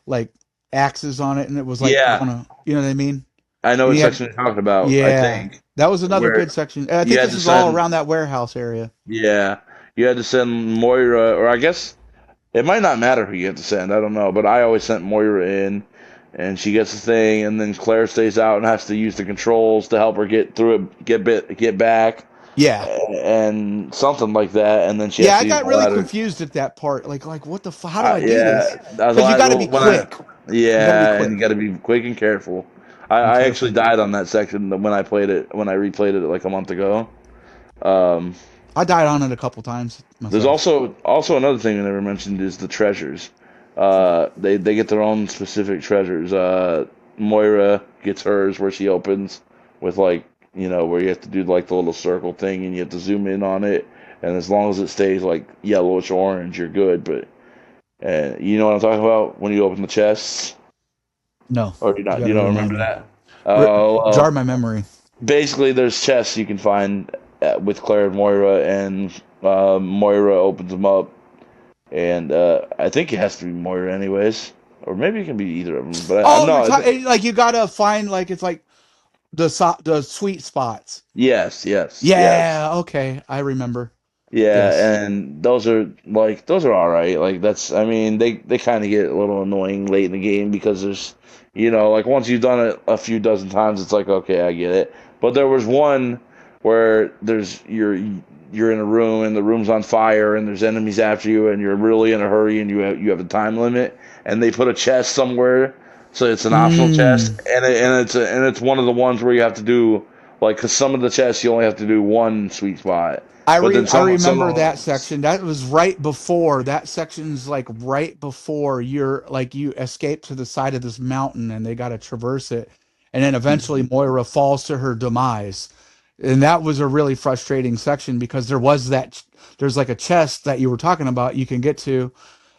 S1: like axes on it, and it was like
S2: yeah,
S1: gonna, you know what I mean?
S2: I know
S1: And
S2: what
S1: you had,
S2: section you're talking about. I
S1: yeah,
S2: think
S1: that was another
S2: where
S1: good section. And I
S2: you
S1: think
S2: had
S1: this
S2: to
S1: is all
S2: send.
S1: around that warehouse area.
S2: Yeah, you had to send Moira, or I guess it might not matter who you have to send. I don't know, but I always sent Moira in, and she gets the thing, and then Claire stays out and has to use the controls to help her get through it, get back,
S1: Yeah.
S2: and something like that, and then she has
S1: Yeah,
S2: to
S1: I
S2: use
S1: got
S2: the
S1: really
S2: ladder.
S1: confused at that part. Like what the how do I do this?
S2: Yeah, that's
S1: Because you
S2: why
S1: got to be
S2: when I
S1: quick. You got to be
S2: yeah, and you
S1: quick
S2: got to be quick and careful.
S1: and
S2: I actually
S1: careful.
S2: died on that section when I played it when I replayed it like a month ago. Um,
S1: I died on it a couple times
S2: there's
S1: myself.
S2: also another thing I never mentioned is the treasures. They get their own specific treasures. Moira gets hers where she opens with like where you have to do like the little circle thing and you have to zoom in on it, and as long as it stays like yellowish orange, you're good. But you know what I'm talking about when you open the chests,
S1: No,
S2: or do you
S1: you
S2: not?
S1: got
S2: You
S1: to
S2: don't
S1: remind
S2: remember
S1: me.
S2: that?
S1: R-
S2: Oh,
S1: Jar my memory.
S2: basically, there's chests you can find with Claire and Moira, and Moira opens them up, and I think it has to be Moira anyways, or maybe it can be either of them. But
S1: Oh, you're
S2: no,
S1: talking like you got to find like it's like the sweet spots.
S2: yes, yes, yes.
S1: Yeah, okay, I remember. Yes.
S2: Yeah, and those are all right. Like that's I mean they kind of get a little annoying late in the game because there's like once you've done it a few dozen times it's like okay, I get it. But there was one where you're in a room and the room's on fire and there's enemies after you and you're really in a hurry and you have a time limit and they put a chest somewhere, so it's an optional chest,
S1: Mm.
S2: and it's one of the ones where you have to do like because some of the chests you only have to do one sweet spot. But then
S1: I
S2: some
S1: remember
S2: of
S1: that section. That was right before. That section's like right before you're like you escape to the side of this mountain and they got to traverse it. And then eventually Moira falls to her demise. And that was a really frustrating section because there's like a chest that you were talking about you can get to.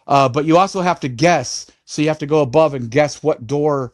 S1: But you also have to guess. So you have to go above and guess what door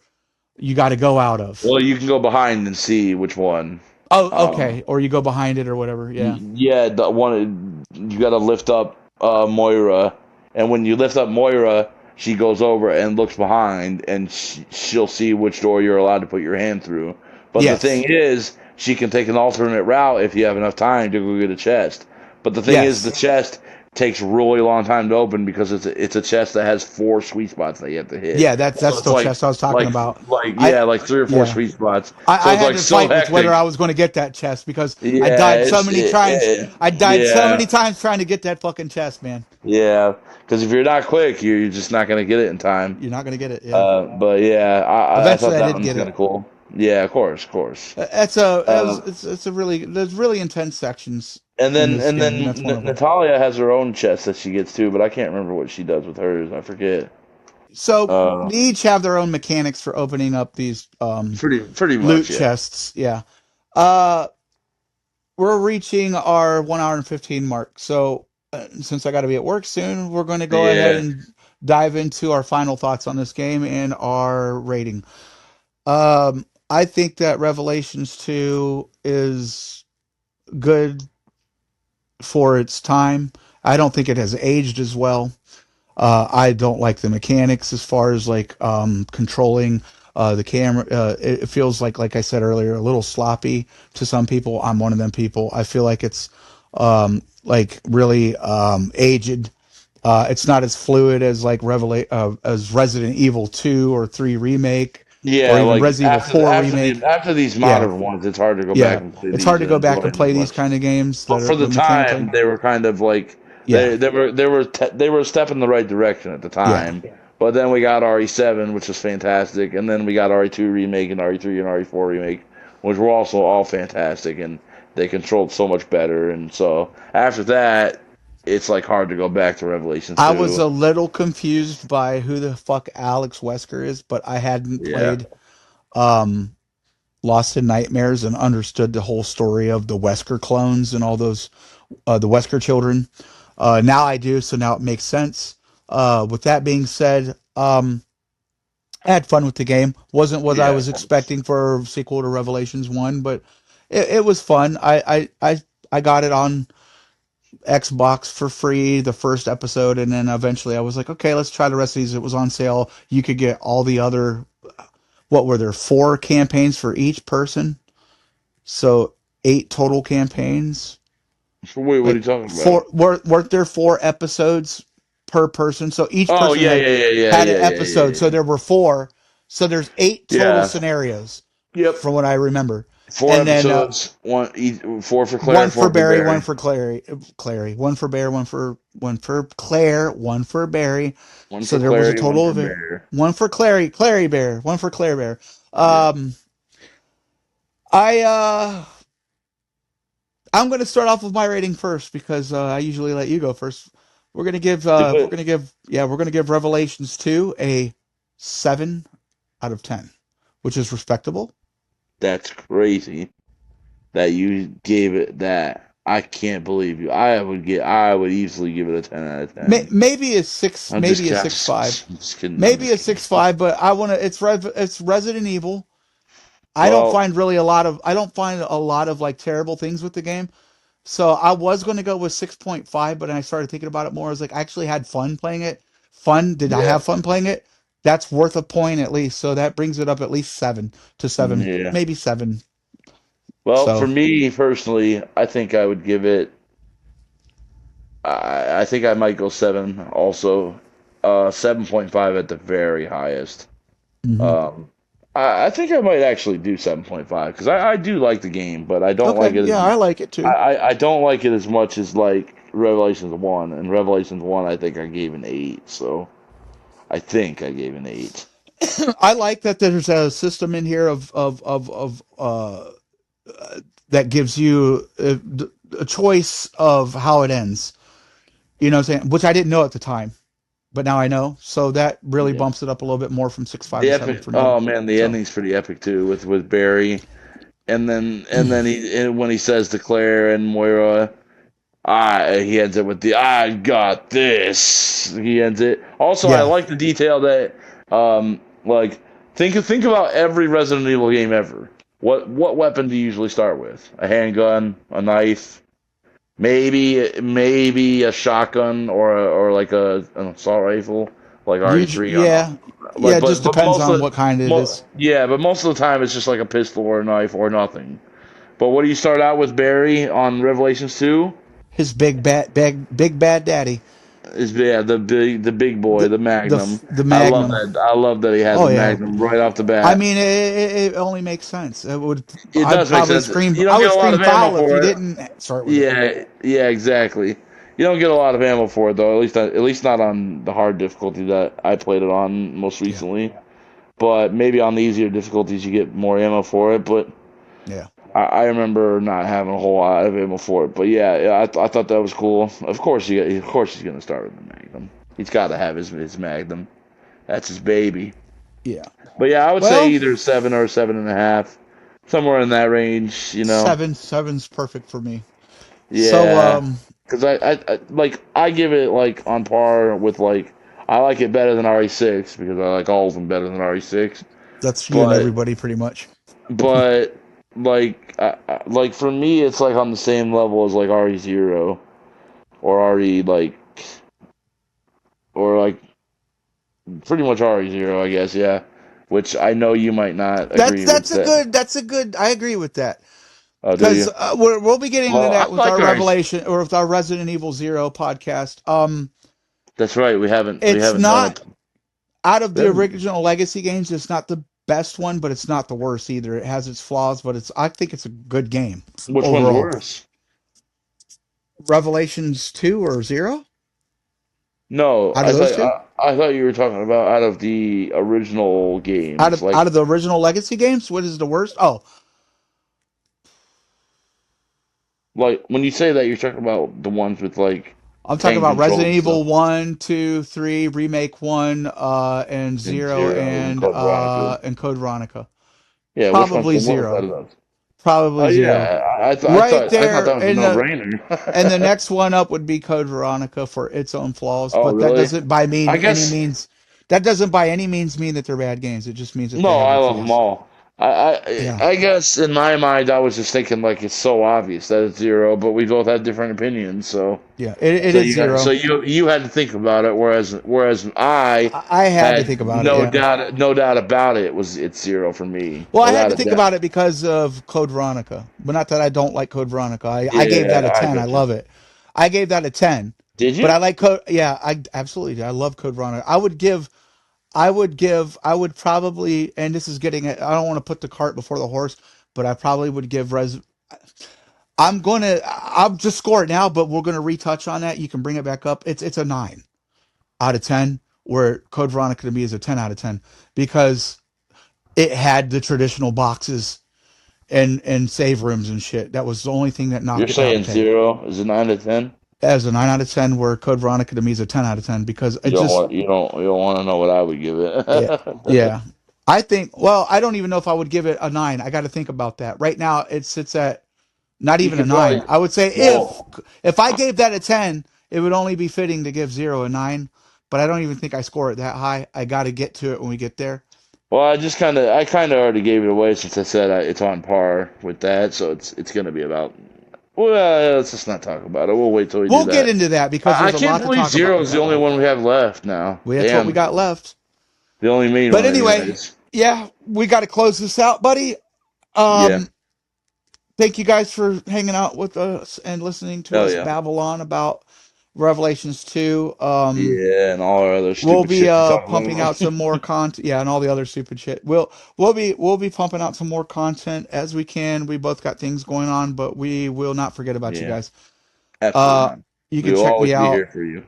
S1: you got to go out of.
S2: well, you can go behind and see which one.
S1: Oh,
S2: Um,
S1: okay. Or you go behind it or whatever. Yeah.
S2: yeah, the one you got to lift up Moira, and when you lift up Moira, she goes over and looks behind, and she'll see which door you're allowed to put your hand through. But the thing
S1: Yes.
S2: is, she can take an alternate route if you have enough time to go get a chest. But the thing is, the
S1: Yes.
S2: chest takes a really long time to open because it's a chest that has four sweet spots that you have to hit.
S1: Yeah,
S2: So
S1: that's
S2: it's
S1: the chest I was talking about. I
S2: like three or four
S1: yeah,
S2: sweet spots. So
S1: I
S2: it's
S1: had
S2: like
S1: to
S2: so
S1: fight with whether I
S2: hectic.
S1: was going to get that chest because I
S2: Yeah,
S1: died so many times. I died so
S2: yeah,
S1: many times trying to get that fucking chest, man.
S2: yeah. Because if you're not quick, you're just not gonna get it in time.
S1: You're not going to get it. Yeah.
S2: But yeah, I
S1: Eventually,
S2: thought
S1: I
S2: that
S1: did
S2: one was
S1: get
S2: kind
S1: it.
S2: of cool. Yeah, of course, of course. Uh,
S1: It's a really there's really intense sections
S2: and
S1: in
S2: then
S1: this
S2: and
S1: game, and
S2: then
S1: that's one of them.
S2: Natalia has her own chest that she gets too, but I can't remember what she does with hers. I forget.
S1: So
S2: Uh,
S1: they each have their own mechanics for opening up these
S2: pretty
S1: loot
S2: much, yeah.
S1: chests. Yeah. Uh, we're reaching our 1 hour and 15 mark. So since I got to be at work soon, we're going to go ahead
S2: Yeah,
S1: and dive into our final thoughts on this game and our rating. I think that Revelations 2 is good for its time. I don't think it has aged as well. I don't like the mechanics as far as like controlling the camera. It feels like I said earlier, a little sloppy to some people. I'm one of them people. I feel like it's like really aged. It's not as fluid as like as Resident Evil 2 or 3 remake or
S2: yeah.
S1: even
S2: Like
S1: Resident Evil 4 remake.
S2: after these
S1: Yeah,
S2: modern ones, it's hard to go back
S1: yeah.
S2: and play
S1: It's hard
S2: these
S1: to
S2: and
S1: go
S2: enjoy
S1: back and
S2: them as
S1: play these
S2: much.
S1: kind of games that
S2: But
S1: are
S2: for the
S1: the mechanically.
S2: time, they were kind of like
S1: Yeah,
S2: they were a step in the right direction at the
S1: yeah.
S2: time. But then we got RE7, which was fantastic, and then we got RE2 remake and RE3 and RE4 remake, which were also all fantastic, and they controlled so much better. And so after that, it's like hard to go back to Revelations
S1: I was
S2: 2.
S1: a little confused by who the fuck Alex Wesker is, but I hadn't
S2: Yeah,
S1: played um, Lost in Nightmares and understood the whole story of the Wesker clones and all those the Wesker children. Now I do, so now it makes sense. With that being said, I had fun with the game. Wasn't what I
S2: yeah.
S1: was expecting for a sequel to Revelations 1, but it was fun. I got it on Xbox for free, the first episode, and then eventually I was like, okay, let's try the rest of these. It was on sale. You could get all the other, what were there, 4 campaigns for each person? So 8 total campaigns.
S2: So wait, what are
S1: Like
S2: you talking about?
S1: four, weren't there 4 episodes per person? So each
S2: Oh
S1: person
S2: yeah,
S1: had
S2: yeah, yeah, yeah,
S1: had an
S2: yeah, yeah, yeah,
S1: episode. So
S2: yeah.
S1: there were four. So there's 8 total
S2: Yeah.
S1: scenarios
S2: Yep.
S1: from what I remember.
S2: 4
S1: And then
S2: episodes. Four for Claire,
S1: one for
S2: four for
S1: Barry, one
S2: Barry.
S1: for Clary, one for Bear, one for Claire, one for Barry.
S2: One
S1: So
S2: for
S1: there was a
S2: Clary, one
S1: total
S2: for
S1: of
S2: Bear.
S1: one for Clary Bear, one for Claire Bear.
S2: Yeah.
S1: Um, I I'm going to start off with my rating first because I usually let you go first.
S2: Do
S1: We're
S2: it.
S1: gonna give we're gonna give Revelations 2 a 7 out of 10, which is respectable.
S2: That's crazy that you gave it that. I can't believe you. I would easily give it a 10 out of 10.
S1: Maybe a six,
S2: I'm just
S1: maybe a
S2: kidding.
S1: 6.5,
S2: I'm just kidding. I'm
S1: maybe
S2: just
S1: a
S2: kidding.
S1: 6.5. But I want to. It's Resident Evil.
S2: Well,
S1: I don't find a lot of like terrible things with the game. So I was going to go with 6.5, but then I started thinking about it more. I was like, I actually had fun playing it. Fun? Did I
S2: yeah.
S1: have fun playing it? That's worth a point at least. So that brings it up at least 7 to 7,
S2: Yeah.
S1: maybe 7.
S2: Well, for
S1: So
S2: me personally, I think I would give it. I think I might go 7 also. 7.5 at the very highest.
S1: mhm.
S2: Um, I think I might actually do 7.5 because I do like the game, but I don't
S1: Okay,
S2: like it
S1: yeah,
S2: as
S1: I like it too.
S2: I don't like it as much as like Revelations 1. And Revelations 1 I think I gave an 8, so I think I gave an 8.
S1: I like that there's a system in here of that gives you a choice of how it ends. You know what I'm saying? Which I didn't know at the time, but now I know. So that really
S2: Yeah.
S1: bumps it up a little bit more from 6.5
S2: The
S1: to 7
S2: epic
S1: for me.
S2: oh man, the
S1: So
S2: ending's pretty epic too with Barry. And then when he says to Claire and Moira, he ends it with the "I got this." He ends it. Also, I
S1: yeah,
S2: like the detail that like think about every Resident Evil game ever. What weapon do you usually start with? A handgun, a knife, maybe a shotgun or like an assault rifle, like RE3 on
S1: yeah, yeah.
S2: like
S1: It just
S2: but
S1: depends on what kind it is.
S2: yeah, but most of the time it's just like a pistol or a knife or nothing. But what do you start out with Barry on Revelations 2?
S1: His big bad daddy,
S2: Is yeah, the big boy,
S1: the
S2: the Magnum.
S1: the
S2: I love
S1: Magnum.
S2: that. I love that he has
S1: Oh
S2: a
S1: yeah.
S2: Magnum right off the
S1: I
S2: bat.
S1: mean, it only makes sense.
S2: It does make sense. You
S1: I
S2: don't
S1: would
S2: get a lot
S1: scream
S2: of ammo
S1: foul if you
S2: for it.
S1: didn't start with it.
S2: Yeah, yeah, exactly. You don't get a lot of ammo for it though. At least not on the hard difficulty that I played it on most
S1: Yeah,
S2: recently. But maybe on the easier difficulties you get more ammo for it. But
S1: yeah.
S2: I remember not having a whole lot of ammo for it. But yeah, I thought that was cool. Of course he's gonna start with the Magnum. He's got to have his Magnum. That's his baby.
S1: Yeah.
S2: But yeah, I would say
S1: Well,
S2: either 7 or 7.5, somewhere in that range.
S1: seven's perfect for me. So,
S2: Yeah, because I give it like on par with like I like it better than RE6 because I like all of them better than RE6.
S1: that's you and
S2: But
S1: everybody pretty much.
S2: but like for me, it's like on the same level as like RE0 or RE like pretty much RE0, I guess. Yeah, which I know you might not agree with that.
S1: That's a good. I agree with that
S2: Oh, do
S1: because
S2: you?
S1: we'll be getting into
S2: Well, I
S1: that with
S2: like
S1: our
S2: RE.
S1: Revelation or with our Resident Evil Zero podcast.
S2: That's right. We
S1: It's
S2: haven't done
S1: not
S2: it.
S1: out of
S2: We
S1: the
S2: haven't.
S1: original Legacy games. It's not the best one, but it's not the worst either. It has its flaws, but I think it's a good game
S2: Which one's
S1: overall.
S2: worse?
S1: Revelations 2 or 0
S2: No,
S1: out of those two.
S2: I thought you were talking about out of the original games.
S1: Out
S2: Like
S1: of the original Legacy games, what is the worst? Oh,
S2: like when you say that, you're talking about the ones with like
S1: I'm talking
S2: hand
S1: about Resident
S2: controlled stuff.
S1: Evil 1, 2, 3, Remake 1, and
S2: And
S1: 0
S2: Zero and Code Veronica.
S1: and Code Veronica.
S2: Yeah, which one's
S1: Probably
S2: the worst out
S1: 0.
S2: of those? Oh
S1: Probably 0.
S2: yeah,
S1: Right
S2: I thought
S1: there
S2: that was a
S1: in
S2: no
S1: and the
S2: brainer.
S1: next one up would be Code Veronica for its own flaws,
S2: Oh
S1: but that
S2: really?
S1: doesn't by
S2: I
S1: mean any
S2: guess
S1: means that doesn't by any means mean that they're bad games. It just means that they
S2: no,
S1: have
S2: I
S1: their
S2: love them
S1: flaws.
S2: all.
S1: Yeah.
S2: I guess in my mind I was just thinking like it's so obvious that it's Zero, but we both have different opinions, so.
S1: Yeah, it is
S2: So
S1: 0.
S2: you had to think about it, whereas I
S1: I had to think
S2: had
S1: about it, yeah.
S2: no doubt about it. It's Zero for me,
S1: Well, I had
S2: without
S1: to
S2: a
S1: think
S2: doubt.
S1: about it because of Code Veronica. But not that I don't like Code Veronica. I gave that a
S2: Yeah, I
S1: 10. I
S2: got you.
S1: love it. I gave that a 10.
S2: Did
S1: But
S2: you?
S1: I like Code. Yeah, I absolutely do. I love Code Veronica. I would give. I would probably, and this is getting it, I don't want to put the cart before the horse, but I probably would give I'll just score it now, but we're gonna retouch on that. You can bring it back up. It's a 9 out of 10, where Code Veronica to me is a 10 out of 10 because it had the traditional boxes and save rooms and shit. That was the only thing that
S2: You're
S1: knocked it out of
S2: saying
S1: the peg.
S2: 0 is a 9 to 10?
S1: As a 9 out of 10, where Code Veronica to me is a 10 out of 10 because it
S2: You don't
S1: just
S2: want you don't want to know what I would give
S1: yeah
S2: it.
S1: yeah. I think well I don't even know if I would give it a 9. I got to think about that. Right now it sits at not
S2: You
S1: even a
S2: could probably
S1: 9. I would say
S2: well,
S1: if I gave that a 10, it would only be fitting to give zero a 9. But I don't even think I score it that high. I got to get to it when we get there.
S2: well, I kind of already gave it away since I said it's on par with that, so it's gonna be about. Well, let's just not talk about it. We'll wait till we do
S1: We'll get
S2: that.
S1: into that because
S2: I
S1: there's a
S2: can't
S1: lot to
S2: believe
S1: talk about
S2: 0
S1: with
S2: is the
S1: that
S2: only
S1: one.
S2: one we have left now.
S1: Well, that's what we
S2: Damn,
S1: got left.
S2: the only main
S1: But
S2: one,
S1: anyway,
S2: anyways.
S1: yeah, we got to close this out, buddy.
S2: Yeah.
S1: Um, Thank you guys for hanging out with us and listening to
S2: Oh
S1: us
S2: yeah.
S1: babble on about Revelations 2.
S2: Yeah, and all our other
S1: We'll
S2: stupid
S1: be
S2: shit we talk
S1: pumping
S2: about.
S1: out some more content, yeah, and all the other stupid shit. We'll be pumping out some more content as we can. We both got things going on, but we will not forget about you
S2: Yeah,
S1: guys.
S2: absolutely
S1: Uh,
S2: not.
S1: you
S2: We
S1: can
S2: will
S1: check
S2: always
S1: me
S2: be
S1: out.
S2: here for you.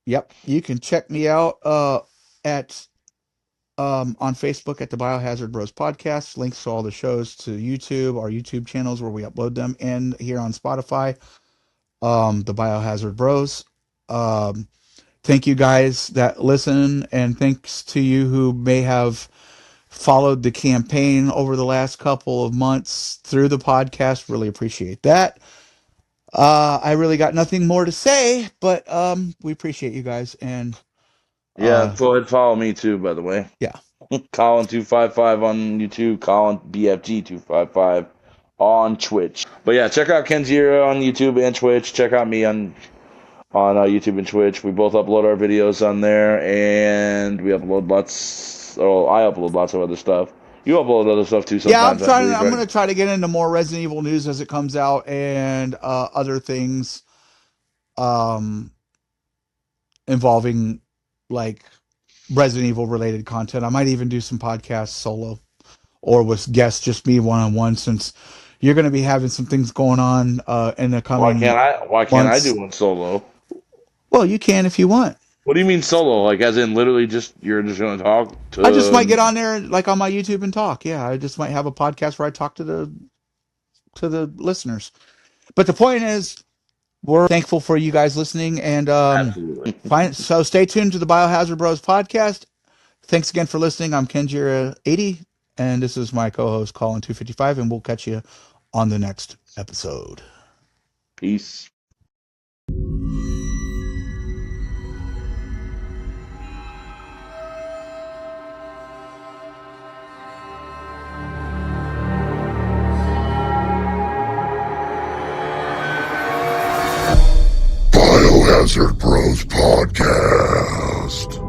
S1: Yep, you can check me out at on Facebook at the Biohazard Bros podcast. Links to all the shows to YouTube, our YouTube channels where we upload them, and here on Spotify, the Biohazard Bros. Um, Thank you guys that listen, and thanks to you who may have followed the campaign over the last couple of months through the podcast. Really appreciate that. I really got nothing more to say, but we appreciate you guys, and
S2: Yeah,
S1: uh,
S2: go ahead and follow me too, by the way.
S1: yeah.
S2: Colin255 on YouTube, Colin BFG255 on Twitch. But yeah, check out Kenjira on YouTube and Twitch. Check out me on YouTube and Twitch. We both upload our videos on there, and we upload lots. Oh, I upload lots of other stuff. You upload other stuff too
S1: Yeah,
S2: sometimes, I believe,
S1: I'm
S2: right?
S1: gonna try to get into more Resident Evil news as it comes out and other things um, involving like Resident Evil related content. I might even do some podcasts solo or with guests, just me one on one, since you're going to be having some things going on in the coming
S2: Why can't I do
S1: months.
S2: one solo?
S1: Well, you can if you want.
S2: What do you mean solo? Like as in literally just you're just gonna talk
S1: I just might
S2: to
S1: get on there like on my YouTube and talk. Yeah, I just might have a podcast where I talk to the listeners. But the point is, we're thankful for you guys listening, and
S2: absolutely.
S1: so stay tuned to the Biohazard Bros podcast. Thanks again for listening. I'm Kenjira80, and this is my co-host Colin255, and we'll catch you on the next episode.
S2: Peace.
S3: Biohazard Bros Podcast.